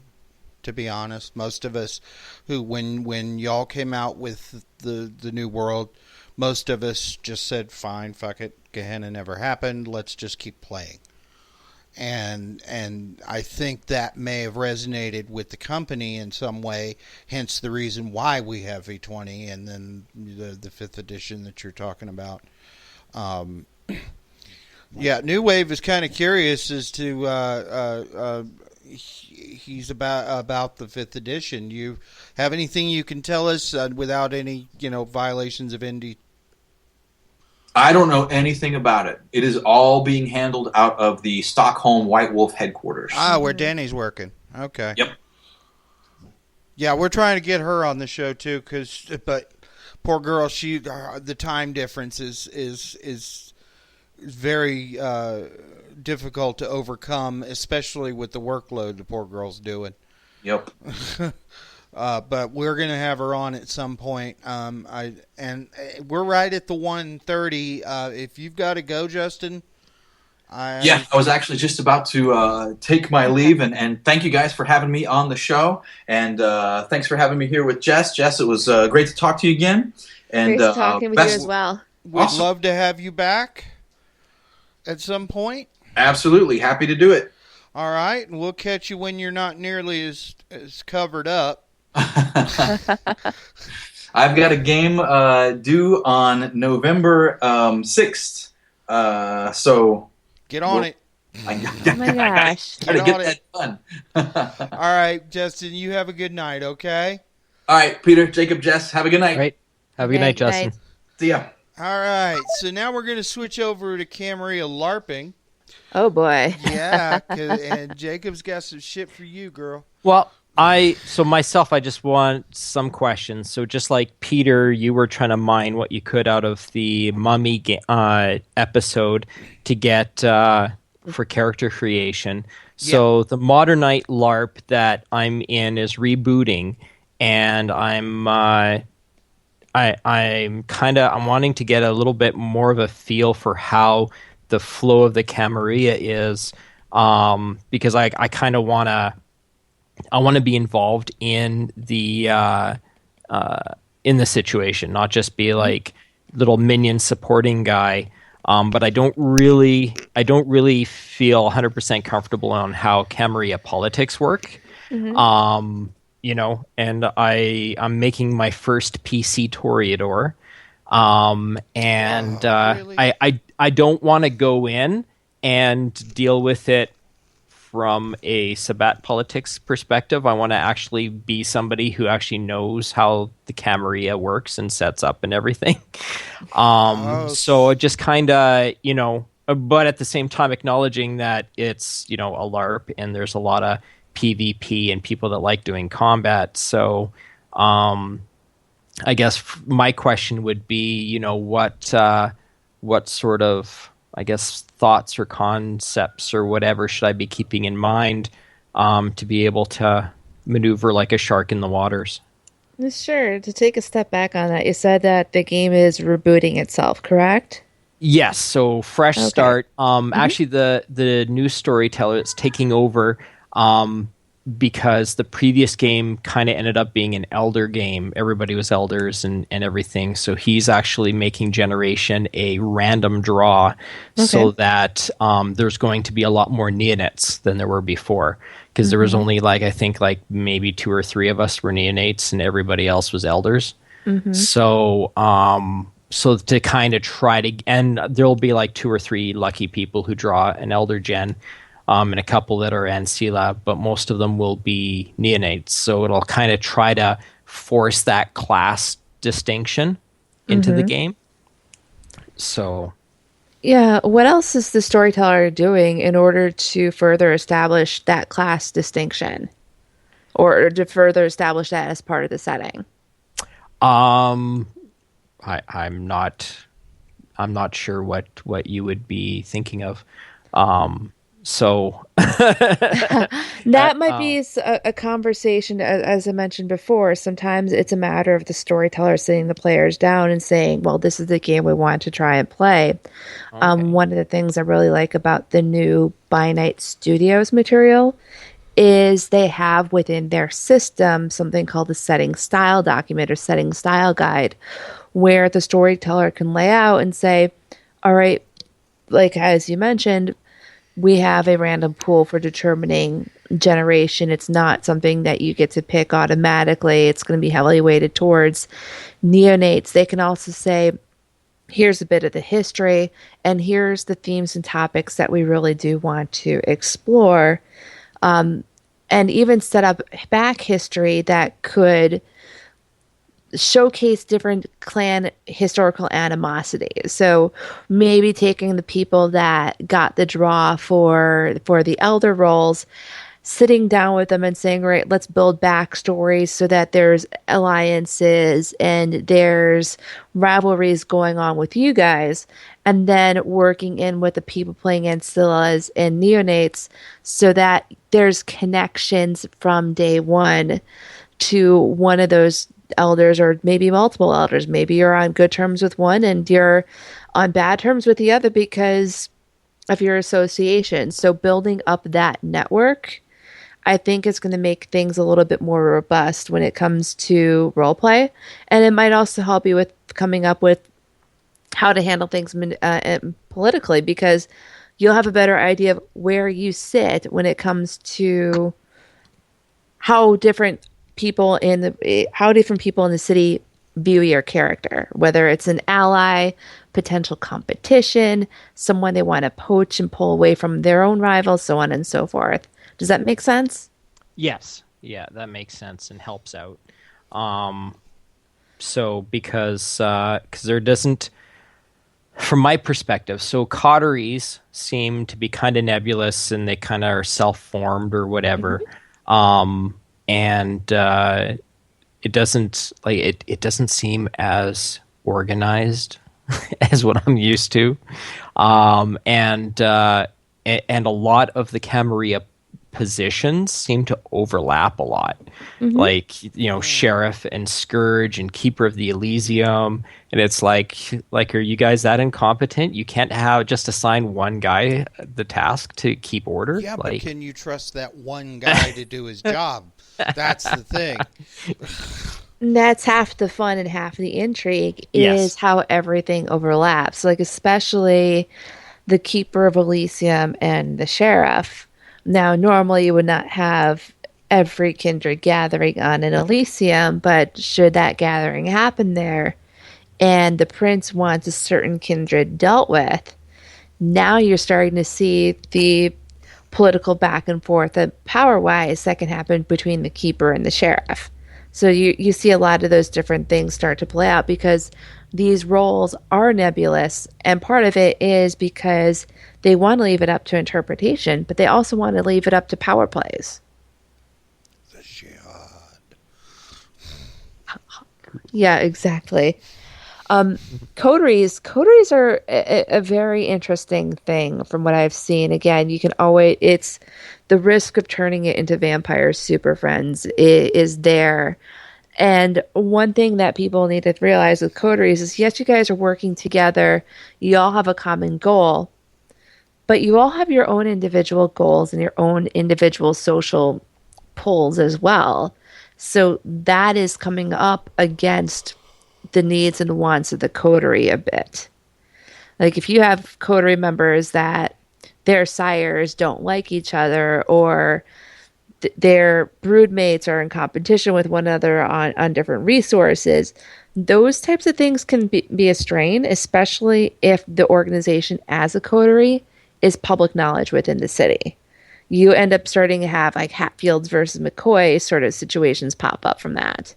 To be honest, most of us who when y'all came out with the New World, most of us just said, "Fine, fuck it, Gehenna never happened. Let's just keep playing." And I think that may have resonated with the company in some way, hence the reason why we have V20 and then the 5th edition that you're talking about. Yeah, New Wave is kind of curious as to he's about the 5th edition. You have anything you can tell us without any violations of indie? I don't know anything about it. It is all being handled out of the Stockholm White Wolf headquarters. Ah, where Danny's working. Okay. Yep. Yeah, we're trying to get her on the show too, but poor girl, the time difference is very difficult to overcome, especially with the workload the poor girl's doing. Yep. But we're gonna have her on at some point. We're right at the 1:30. If you've got to go, Justin. I was actually just about to take my leave, and thank you guys for having me on the show, and thanks for having me here with Jess. Jess, it was great to talk to you again. And Great talking with you as well. We'd love to have you back at some point. Absolutely, happy to do it. All right, and we'll catch you when you're not nearly as covered up. I've got a game due on November 6th, so get on it. Oh my gosh. Gotta get that done. All right, Justin, you have a good night, okay? All right, Peter, Jacob, Jess, have a good night. Right. Have a good night, Justin. See ya. All right, so now we're going to switch over to Camarilla LARPing. Oh, boy. Yeah, and Jacob's got some shit for you, girl. Well, I just want some questions. So just like Peter, you were trying to mine what you could out of the Mummy episode to get for character creation. So the Modern Night LARP that I'm in is rebooting, and I'm wanting to get a little bit more of a feel for how the flow of the Camarilla is, because I kind of want to be involved in the situation, not just be like little minion supporting guy. But I don't really feel 100% comfortable on how Camarilla politics work. Mm-hmm. And I'm making my first PC Toreador. Really? I don't want to go in and deal with it from a Sabbat politics perspective. I want to actually be somebody who actually knows how the Camarilla works and sets up and everything. So it just kind of, but at the same time acknowledging that it's, a LARP and there's a lot of PvP and people that like doing combat. So I guess my question would be, what sort of, I guess, thoughts or concepts or whatever should I be keeping in mind to be able to maneuver like a shark in the waters? Sure. To take a step back on that, you said that the game is rebooting itself, correct? Yes. So fresh start. Actually, the new storyteller is taking over because the previous game kind of ended up being an elder game. Everybody was elders and everything. So he's actually making Generation a random draw so that there's going to be a lot more neonates than there were before. Because there was only I think maybe 2 or 3 of us were neonates and everybody else was elders. So so to kind of try to, and there'll be 2 or 3 lucky people who draw an elder gen. And a couple that are Ancilla, but most of them will be neonates. So it'll kind of try to force that class distinction into the game. So, yeah. What else is the storyteller doing in order to further establish that class distinction, or to further establish that as part of the setting? I'm not sure what you would be thinking of. So that might be a conversation, as I mentioned before. Sometimes it's a matter of the storyteller sitting the players down and saying, well, this is the game we want to try and play. One of the things I really like about the new By Night Studios material is they have within their system something called the setting style document or setting style guide, where the storyteller can lay out and say, all right, as you mentioned, we have a random pool for determining generation. It's not something that you get to pick automatically. It's going to be heavily weighted towards neonates. They can also say, here's a bit of the history, and here's the themes and topics that we really do want to explore, and even set up back history that could showcase different clan historical animosities. So maybe taking the people that got the draw for the elder roles, sitting down with them and saying, right, let's build backstories so that there's alliances and there's rivalries going on with you guys, and then working in with the people playing ancillas and neonates so that there's connections from day one to one of those elders, or maybe multiple elders. Maybe you're on good terms with one and you're on bad terms with the other because of your association. So building up that network, I think, is going to make things a little bit more robust when it comes to role play, and it might also help you with coming up with how to handle things politically, because you'll have a better idea of where you sit when it comes to how different people in the city view your character, whether it's an ally, potential competition, someone they want to poach and pull away from their own rivals, so on and so forth. Does that make sense? Yes. Yeah, that makes sense and helps out. So because there doesn't, from my perspective, so coteries seem to be kind of nebulous and they kind of are self-formed or whatever. And it doesn't it doesn't seem as organized as what I'm used to. And a lot of the Camarilla positions seem to overlap a lot. Like, sheriff and scourge and keeper of the Elysium, and it's like are you guys that incompetent? You can't have just assign one guy the task to keep order? Yeah, but can you trust that one guy to do his job? That's the thing. And that's half the fun and half the intrigue is Yes. how everything overlaps. Like, especially the keeper of Elysium and the sheriff. Now, normally you would not have every kindred gathering on an Elysium, but should that gathering happen there and the prince wants a certain kindred dealt with, now you're starting to see the political back and forth and power-wise that can happen between the keeper and the sheriff. So you see a lot of those different things start to play out because these roles are nebulous, and part of it is because they want to leave it up to interpretation, but they also want to leave it up to power plays. The jihad. Yeah, exactly. Coteries are a very interesting thing from what I've seen. Again, you can always, it's the risk of turning it into vampire super friends is there. And one thing that people need to realize with coteries is, yes, you guys are working together. You all have a common goal, but you all have your own individual goals and your own individual social pulls as well. So that is coming up against the needs and wants of the coterie a bit. Like, if you have coterie members that their sires don't like each other, or their broodmates are in competition with one another on different resources, those types of things can be a strain, especially if the organization as a coterie is public knowledge within the city. You end up starting to have like Hatfields versus McCoy sort of situations pop up from that.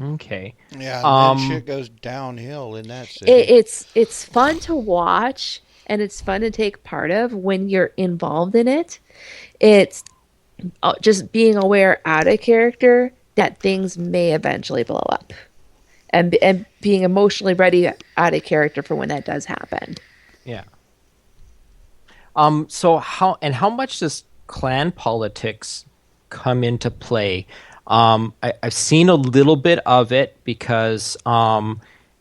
Okay. Yeah, and then shit goes downhill in that city. It's fun to watch and it's fun to take part of when you're involved in it. It's just being aware out of character that things may eventually blow up, and being emotionally ready out of character for when that does happen. Yeah. So how much does clan politics come into play? I've seen a little bit of it because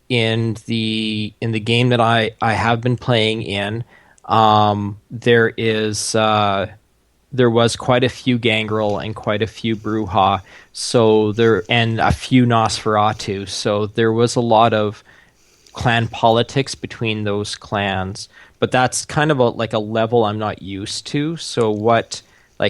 in the game that I have been playing in, there was quite a few Gangrel and quite a few Brujah, and a few Nosferatu. So there was a lot of clan politics between those clans, but that's kind of a level I'm not used to. So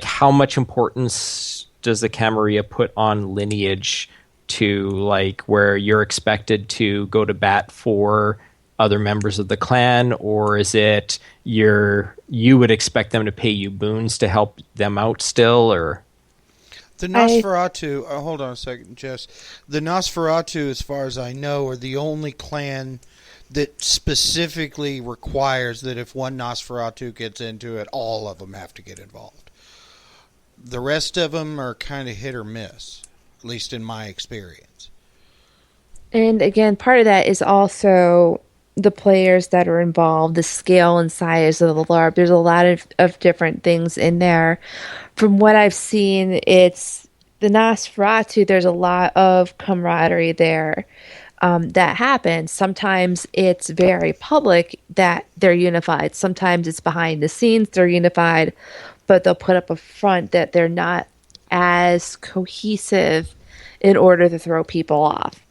how much importance does the Camarilla put on lineage to like where you're expected to go to bat for other members of the clan, or is it you would expect them to pay you boons to help them out still, or? The Nosferatu, hold on a second, Jess. The Nosferatu, as far as I know, are the only clan that specifically requires that if one Nosferatu gets into it, all of them have to get involved. The rest of them are kind of hit or miss, at least in my experience. And again, part of that is also the players that are involved, the scale and size of the LARP. There's a lot of different things in there. From what I've seen, it's the Nosferatu, there's a lot of camaraderie there that happens. Sometimes it's very public that they're unified. Sometimes it's behind the scenes they're unified, but they'll put up a front that they're not as cohesive in order to throw people off.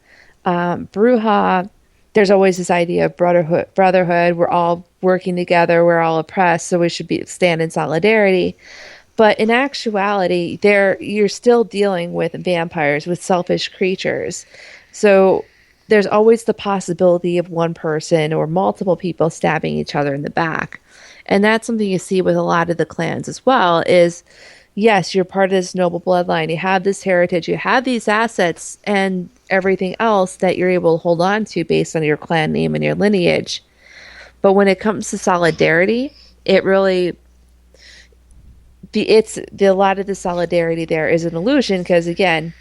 Bruja, there's always this idea of brotherhood. We're all working together. We're all oppressed, so we should stand in solidarity. But in actuality, you're still dealing with vampires, with selfish creatures. So there's always the possibility of one person or multiple people stabbing each other in the back. And that's something you see with a lot of the clans as well, is yes, you're part of this noble bloodline. You have this heritage. You have these assets and everything else that you're able to hold on to based on your clan name and your lineage. But when it comes to solidarity, it really... a lot of the solidarity there is an illusion because, again,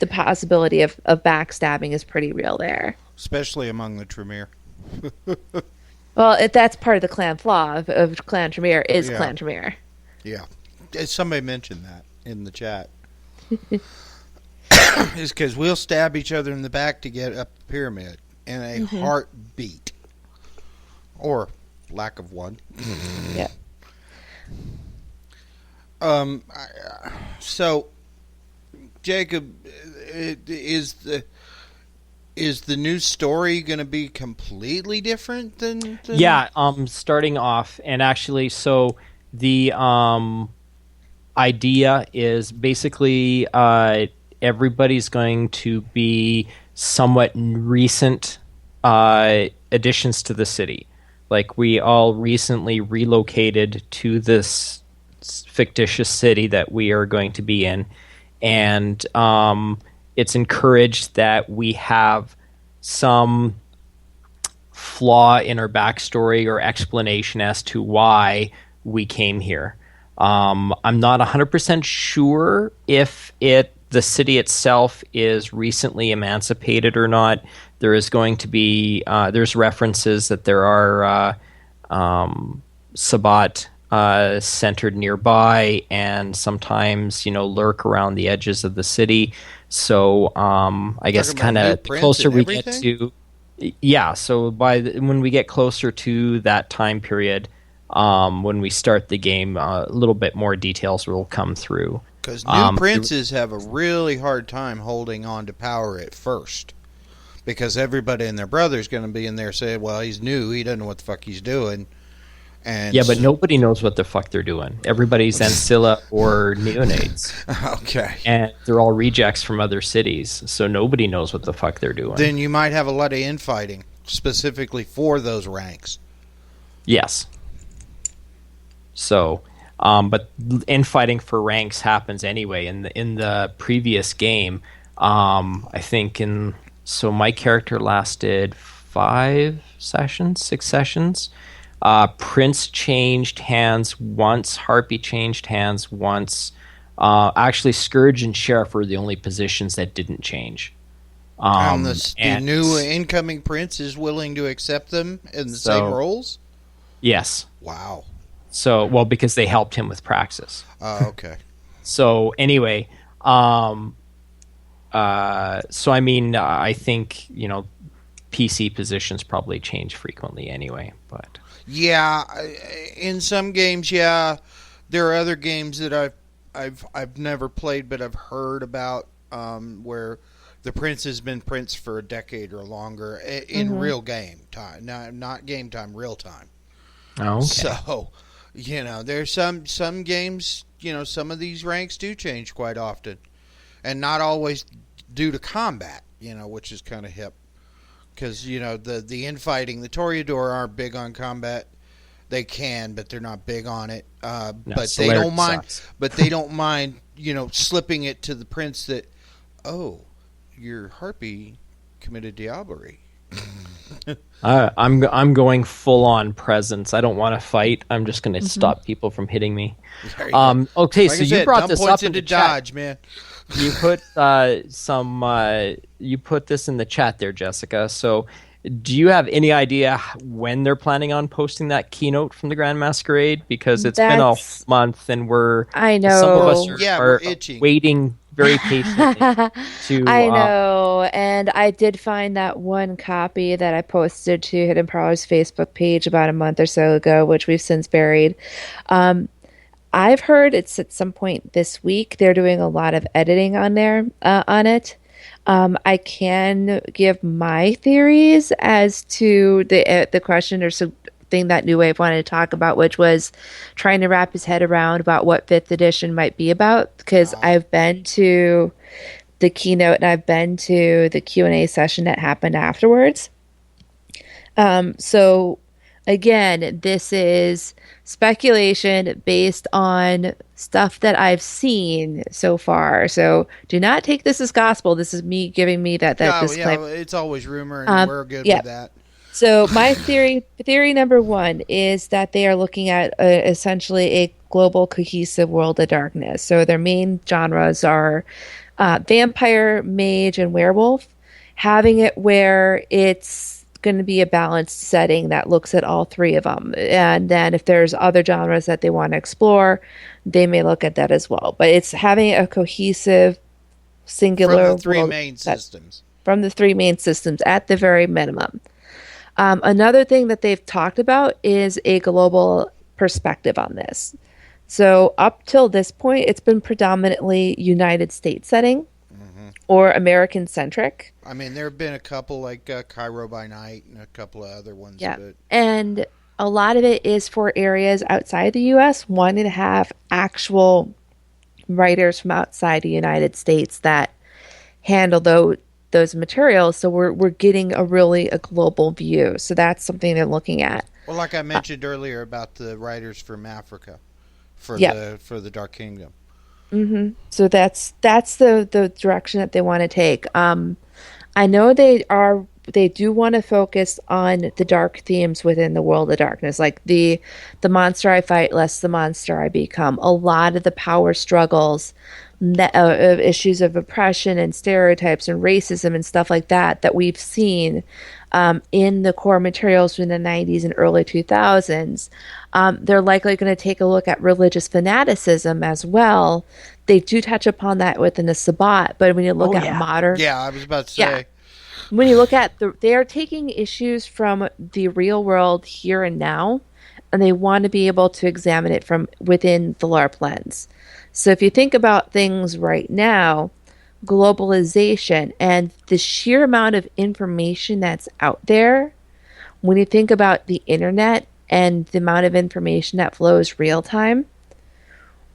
the possibility of backstabbing is pretty real there. Especially among the Tremere. Well, that's part of the clan flaw of Clan Tremere is Clan Tremere. Yeah. Somebody mentioned that in the chat. Is because we'll stab each other in the back to get up the pyramid in a heartbeat. Or lack of one. Yeah. So, Jacob, is the new story going to be completely different than? Yeah, starting off, and actually, so the idea is basically everybody's going to be somewhat recent additions to the city. Like, we all recently relocated to this fictitious city that we are going to be in, and it's encouraged that we have some flaw in our backstory or explanation as to why we came here. I'm not 100% sure if the city itself is recently emancipated or not. There is going to be there's references that there are Sabbat centered nearby, and sometimes lurk around the edges of the city. So I guess kind of closer we get to, so when we get closer to that time period, when we start the game, a little bit more details will come through. Because new princes have a really hard time holding on to power at first, because everybody and their brother's going to be in there saying, well, he's new, he doesn't know what the fuck he's doing. And yeah, but nobody knows what the fuck they're doing. Everybody's Ancilla or neonates. Okay. And they're all rejects from other cities, so nobody knows what the fuck they're doing. Then you might have a lot of infighting, specifically for those ranks. Yes. So, but infighting for ranks happens anyway. In the previous game, I think so my character lasted 6 sessions. Prince changed hands once. Harpy changed hands once. Actually, Scourge and Sheriff were the only positions that didn't change. And the new incoming Prince is willing to accept them in the same roles? Yes. Wow. So, well, because they helped him with Praxis. Okay. So, anyway, so I mean, I think, PC positions probably change frequently anyway, but... Yeah, in some games, yeah. There are other games that I've never played, but I've heard about where the prince has been prince for a decade or longer in real game time, not game time, real time. Oh, okay. So, there's some games, some of these ranks do change quite often, and not always due to combat, which is kind of hip. Because, the infighting, the Toreador aren't big on combat. They can, but they're not big on it. But they don't mind. Sucks. But they don't mind, slipping it to the prince that, oh, your harpy committed diablerie. I'm going full on presence. I don't want to fight. I'm just going to stop people from hitting me. Okay, Like so I said, you brought dumb this points up in into the chat. dodge, man. You put you put this in the chat there, Jessica. So, do you have any idea when they're planning on posting that keynote from the Grand Masquerade? Because it's been a month, and I know. some of us we're are itching. waiting very patiently to. I know, and I did find that one copy that I posted to Hidden Parlor's Facebook page about a month or so ago, which we've since buried. I've heard it's at some point this week. They're doing a lot of editing on it. I can give my theories as to the question or something that New Wave wanted to talk about, which was trying to wrap his head around about what 5th edition might be about. Because I've been to the keynote and I've been to the Q&A session that happened afterwards. So again, this is speculation based on stuff that I've seen so far. So do not take this as gospel. This is me giving me that disclaimer. Yeah, it's always rumor, and we're good with that. So my theory number one is that they are looking at essentially a global cohesive world of darkness. So their main genres are vampire, mage, and werewolf, having it where it's going to be a balanced setting that looks at all three of them. And then if there's other genres that they want to explore, they may look at that as well. But it's having a cohesive, singular from the three world main systems. From the three main systems at the very minimum. Another thing that they've talked about is a global perspective on this. So up till this point, it's been predominantly United States setting or American centric. I mean, there have been a couple like Cairo by Night and a couple of other ones. Yeah. But And a lot of it is for areas outside the U.S. wanting to have actual writers from outside the United States that handle those materials. So we're getting a global view. So that's something they're looking at. Well, like I mentioned earlier about the writers from Africa for the Dark Kingdom. Mm-hmm. So that's the direction that they want to take. I know they do want to focus on the dark themes within the world of darkness, like the monster I fight, less the monster I become. A lot of the power struggles, of issues of oppression and stereotypes and racism and stuff like that we've seen in the core materials from the 90s and early 2000s. They're likely going to take a look at religious fanaticism as well. They do touch upon that within the Sabbat, but when you look at modern... Yeah, I was about to say. When you look at they are taking issues from the real world here and now, and they want to be able to examine it from within the LARP lens. So if you think about things right now, globalization and the sheer amount of information that's out there, when you think about the internet and the amount of information that flows real time,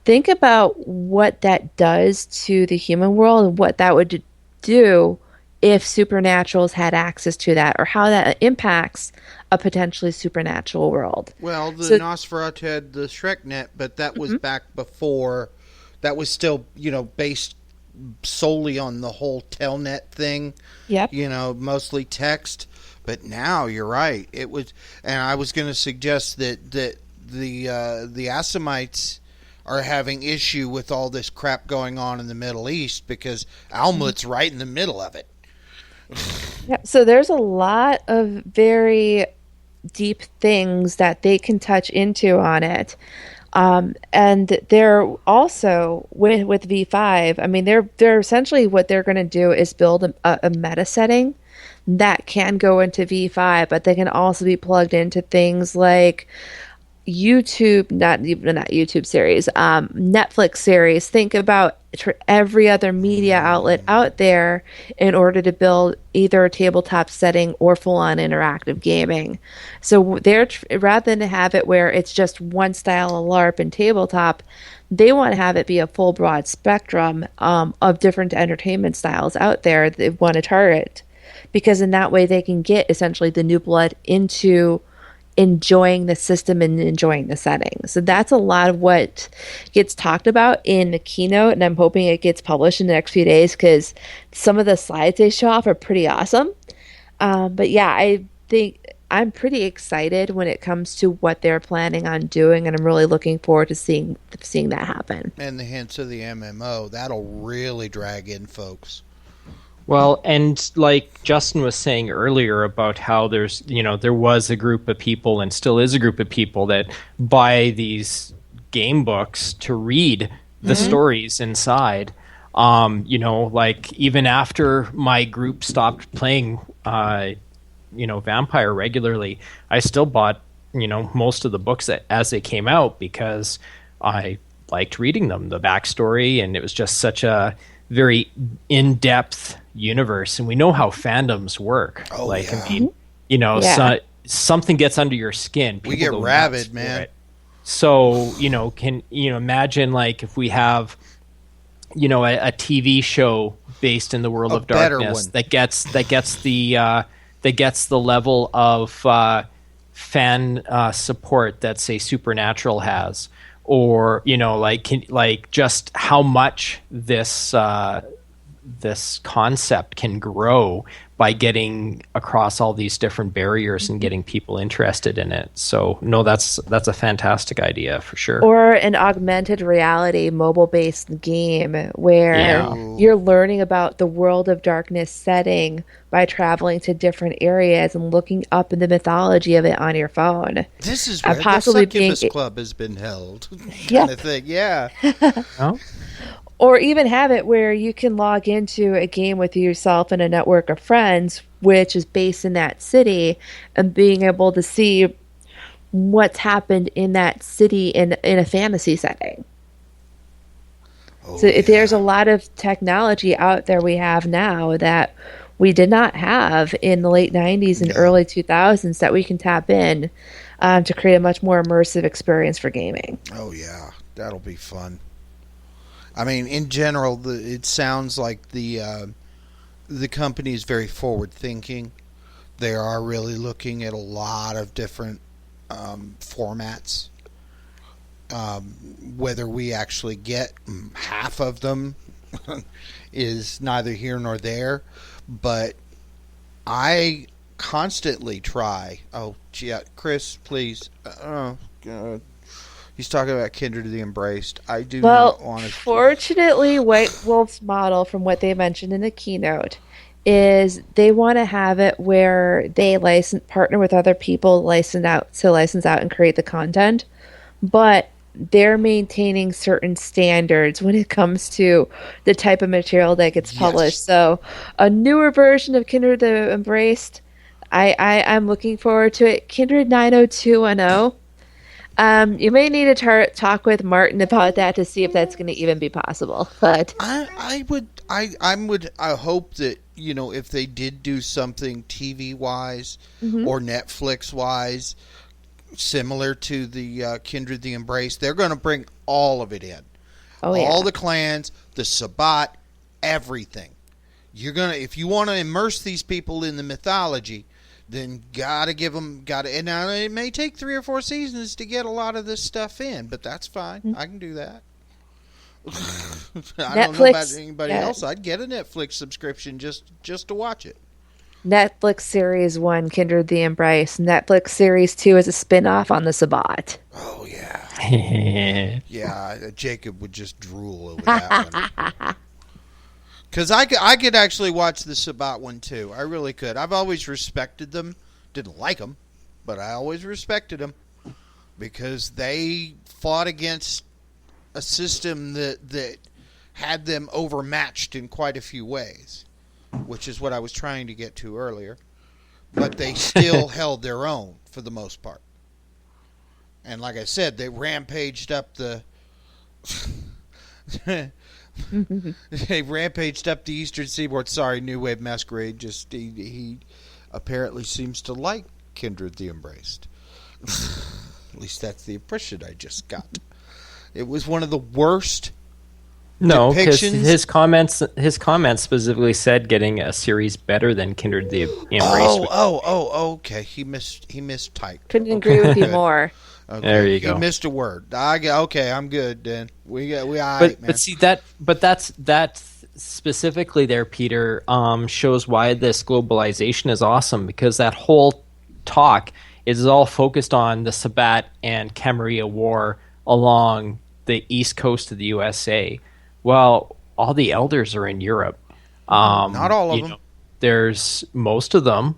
think about what that does to the human world and what that would do if supernaturals had access to that, or how that impacts a potentially supernatural world. Well, Nosferatu had the ShrekNet, but that was back before. That was still, based solely on the whole Telnet thing. Yep. Mostly text. But now you're right. It was, and I was going to suggest that the Assamites are having issue with all this crap going on in the Middle East because Almut's right in the middle of it. Yeah, so there's a lot of very deep things that they can touch into on it. And they're also with V5. I mean, they're essentially what they're going to do is build a meta setting that can go into V5, but they can also be plugged into things like YouTube, not YouTube series, Netflix series. Think about every other media outlet out there in order to build either a tabletop setting or full-on interactive gaming. So they're rather than have it where it's just one style of LARP and tabletop, they want to have it be a full broad spectrum of different entertainment styles out there they want to target, because in that way they can get essentially the new blood into enjoying the system and enjoying the setting. So that's a lot of what gets talked about in the keynote, and I'm hoping it gets published in the next few days because some of the slides they show off are pretty awesome. But yeah, I think I'm pretty excited when it comes to what they're planning on doing, and I'm really looking forward to seeing that happen. And the hints of the MMO, that'll really drag in folks. Well, and like Justin was saying earlier about how there was a group of people and still is a group of people that buy these game books to read the stories inside. Like even after my group stopped playing, Vampire regularly, I still bought, most of the books as they came out because I liked reading them, the backstory, and it was just such a very in-depth universe, and we know how fandoms work. Something gets under your skin. We get rabid, man. So, can imagine like if we have, a TV show based in the world of darkness that gets the level of fan support that say Supernatural has, or just how much this concept can grow by getting across all these different barriers and getting people interested in it. So no, that's a fantastic idea for sure. Or an augmented reality mobile-based game where you're learning about the world of darkness setting by traveling to different areas and looking up in the mythology of it on your phone. This is where the Succubus Club has been held. Kind of thing, yeah. Oh? Or even have it where you can log into a game with yourself and a network of friends, which is based in that city, and being able to see what's happened in that city in a fantasy setting. There's a lot of technology out there we have now that we did not have in the late 90s and early 2000s that we can tap in to create a much more immersive experience for gaming. Oh, yeah. That'll be fun. I mean, in general, it sounds like the company is very forward-thinking. They are really looking at a lot of different formats. Whether we actually get half of them is neither here nor there. But I constantly try. Oh, yeah, Chris, please. He's talking about Kindred of the Embraced. I do not want to... Fortunately, White Wolf's model, from what they mentioned in the keynote, is they want to have it where they partner with other people license out and create the content, but they're maintaining certain standards when it comes to the type of material that gets published. So a newer version of Kindred of the Embraced, I'm looking forward to it. Kindred 90210. You may need to talk with Martin about that to see if that's going to even be possible. But I hope that, if they did do something TV wise or Netflix wise, similar to the Kindred the Embrace, they're going to bring all of it in. All the clans, the Sabbat, everything. If you want to immerse these people in the mythology, then and now it may take 3 or 4 seasons to get a lot of this stuff in, but that's fine. I can do that. I don't know about anybody else. I'd get a Netflix subscription just to watch it. Netflix Series 1, Kindred the Embrace. Netflix Series 2 is a spin-off on the Sabbat. Oh, yeah. Yeah, Jacob would just drool over that one. Because I could actually watch the Sabbat one, too. I really could. I've always respected them. Didn't like them, but I always respected them. Because they fought against a system that had them overmatched in quite a few ways. Which is what I was trying to get to earlier. But they still held their own, for the most part. And like I said, they rampaged up the they rampaged up the eastern seaboard. Sorry, New Wave Masquerade. Just he apparently seems to like Kindred the Embraced. At least that's the impression I just got. It was one of the worst. No, because depictions. his comments specifically said getting a series better than Kindred the Embrace. Okay. He mistyped. Couldn't agree with you more. Okay. There you go. He missed a word. Okay, I'm good then. We all right, man. But see that specifically there, Peter, shows why this globalization is awesome, because that whole talk is all focused on the Sabbat and Camarilla War along the east coast of the USA. Well, all the elders are in Europe. Not all of them. There's most of them,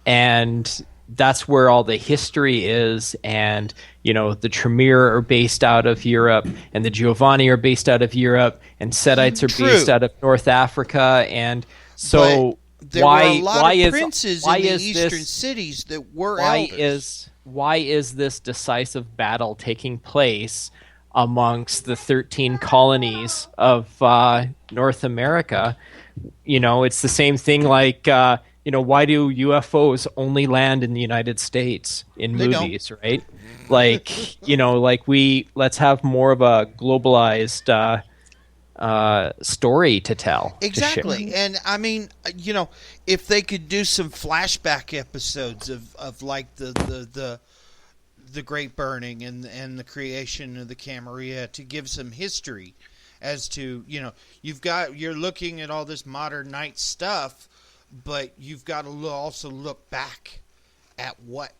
and that's where all the history is. And the Tremere are based out of Europe, and the Giovanni are based out of Europe, and Sedites are based out of North Africa. And so there were a lot of princes in the eastern cities that were elders. Why is this decisive battle taking place amongst the 13 colonies of North America? It's the same thing like, why do UFOs only land in the United States in movies, right? Like, let's have more of a globalized story to tell. Exactly. And I mean, if they could do some flashback episodes of like the Great Burning and the creation of the Camarilla, to give some history as to, you're looking at all this modern night stuff, but you've got to also look back at what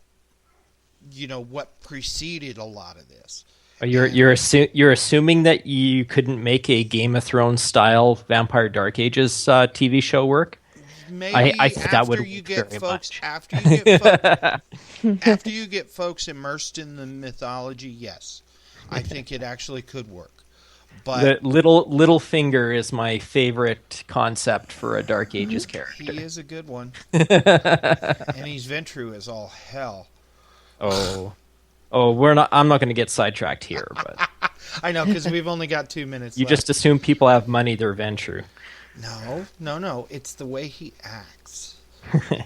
preceded a lot of this. You're assuming that you couldn't make a Game of Thrones style Vampire Dark Ages TV show work? Maybe I think that would you get very folks much. after you get folks immersed in the mythology, yes, I think it actually could work. But the little finger is my favorite concept for a Dark Ages character. He is a good one, and he's Ventru as all hell. Oh, we're not. I'm not going to get sidetracked here, but I know, because we've only got 2 minutes. You left. just assume people have money; they're Ventru. No. It's the way he acts.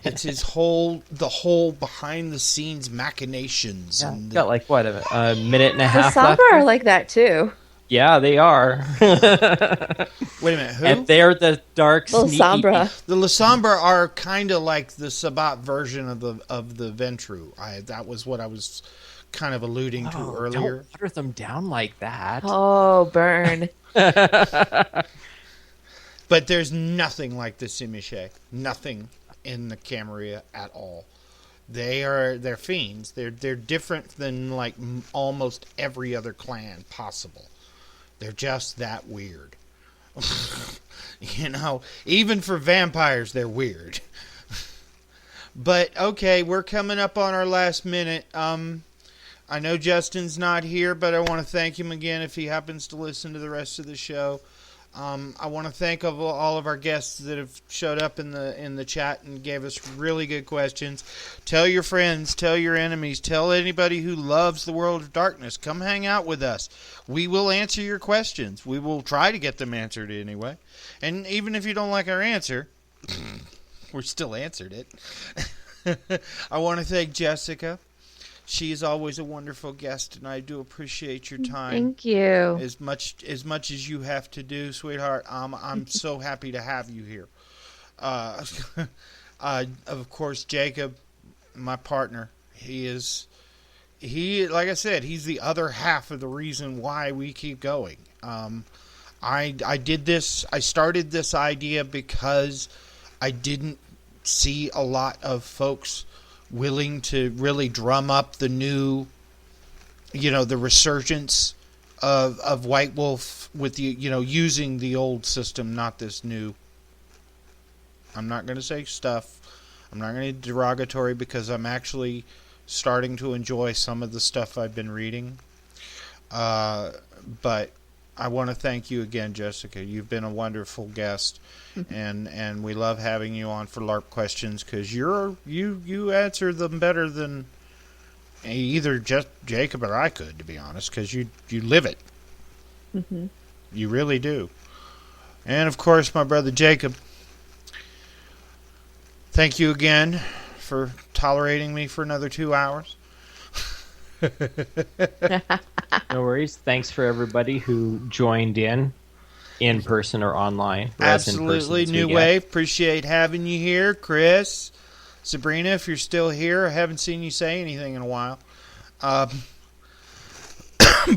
It's the whole behind the scenes machinations. Yeah, and got like what a minute and a The half Sombra left. are like that too. Yeah, they are. Wait a minute, who? And they're the dark Little sneaky. Sombra. The Lasombra are kind of like the Sabbat version of the Ventru. That was what I was kind of alluding to earlier. Don't water them down like that. Oh, burn. But there's nothing like the Simiche. Nothing in the Camarilla at all. They're fiends. They're different than like almost every other clan possible. They're just that weird. Even for vampires, they're weird. But okay, we're coming up on our last minute. I know Justin's not here, but I want to thank him again if he happens to listen to the rest of the show. I want to thank all of our guests that have showed up in the chat and gave us really good questions. Tell your friends, tell your enemies, tell anybody who loves the World of Darkness. Come hang out with us. We will answer your questions. We will try to get them answered anyway. And even if you don't like our answer, we still answered it. I want to thank Jessica. She is always a wonderful guest, and I do appreciate your time. Thank you. As much as you have to do, sweetheart. I'm so happy to have you here. Of course, Jacob, my partner. He like I said, he's the other half of the reason why we keep going. I started this idea because I didn't see a lot of folks willing to really drum up the new, the resurgence of White Wolf with the, using the old system, not this new. I'm not going to say stuff. I'm not going to be derogatory because I'm actually starting to enjoy some of the stuff I've been reading. But I want to thank you again, Jessica. You've been a wonderful guest, and we love having you on for LARP questions because you answer them better than either just Jacob or I could, to be honest, because you live it. Mm-hmm. You really do. And, of course, my brother Jacob, thank you again for tolerating me for another 2 hours. No worries. Thanks for everybody who joined in person or online. Or as in person Absolutely. as we New get. Wave, appreciate having you here. Chris, Sabrina, if you're still here, I haven't seen you say anything in a while.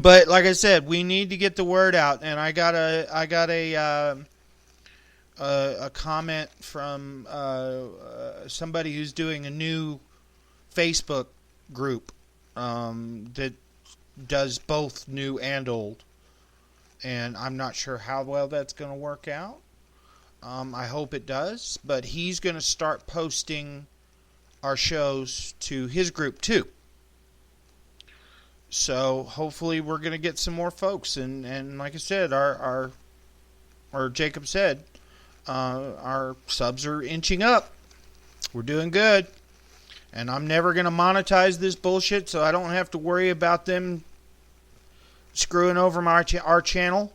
But like I said, we need to get the word out, and I got a comment from somebody who's doing a new Facebook group that does both new and old, and I'm not sure how well that's going to work out. I hope it does, but he's going to start posting our shows to his group too. So hopefully we're going to get some more folks, and like I said, or Jacob said, our subs are inching up. We're doing good, and I'm never going to monetize this bullshit, so I don't have to worry about them screwing over our channel.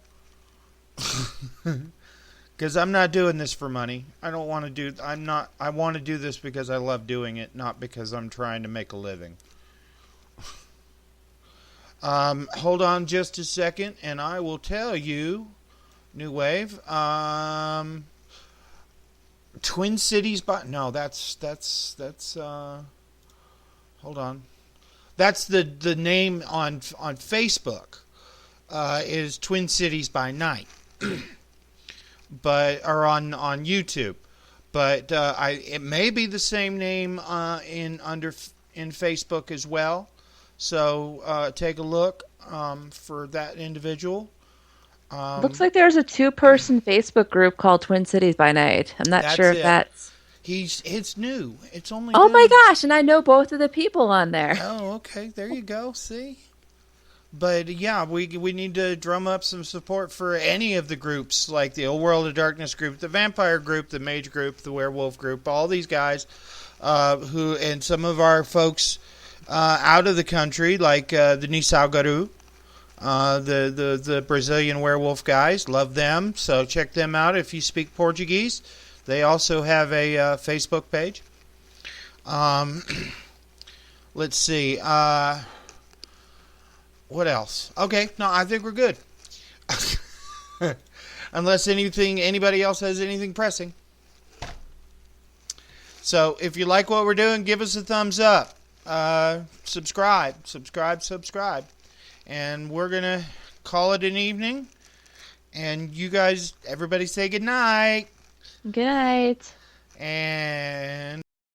Because I'm not doing this for money. I want to do this because I love doing it, not because I'm trying to make a living. Hold on just a second, and I will tell you, New Wave. Twin Cities by that's hold on. That's the name on Facebook. Is Twin Cities by Night. Or on YouTube. But it may be the same name in Facebook as well. So take a look for that individual. Looks like there's a 2-person Facebook group called Twin Cities by Night. I'm not sure if that's... It's new. It's only... Oh my gosh, and I know both of the people on there. Oh, okay. There you go. See? But yeah, we need to drum up some support for any of the groups, like the Old World of Darkness group, the Vampire group, the Mage group, the Werewolf group, all these guys who, and some of our folks out of the country, like the Nisaugaru, the Brazilian werewolf guys. Love them, so check them out if you speak Portuguese. They also have a Facebook page. Let's see. What else? Okay, no, I think we're good. Unless anybody else has anything pressing. So if you like what we're doing, give us a thumbs up. Subscribe. And we're going to call it an evening. And you guys, everybody say good night. Good night. And...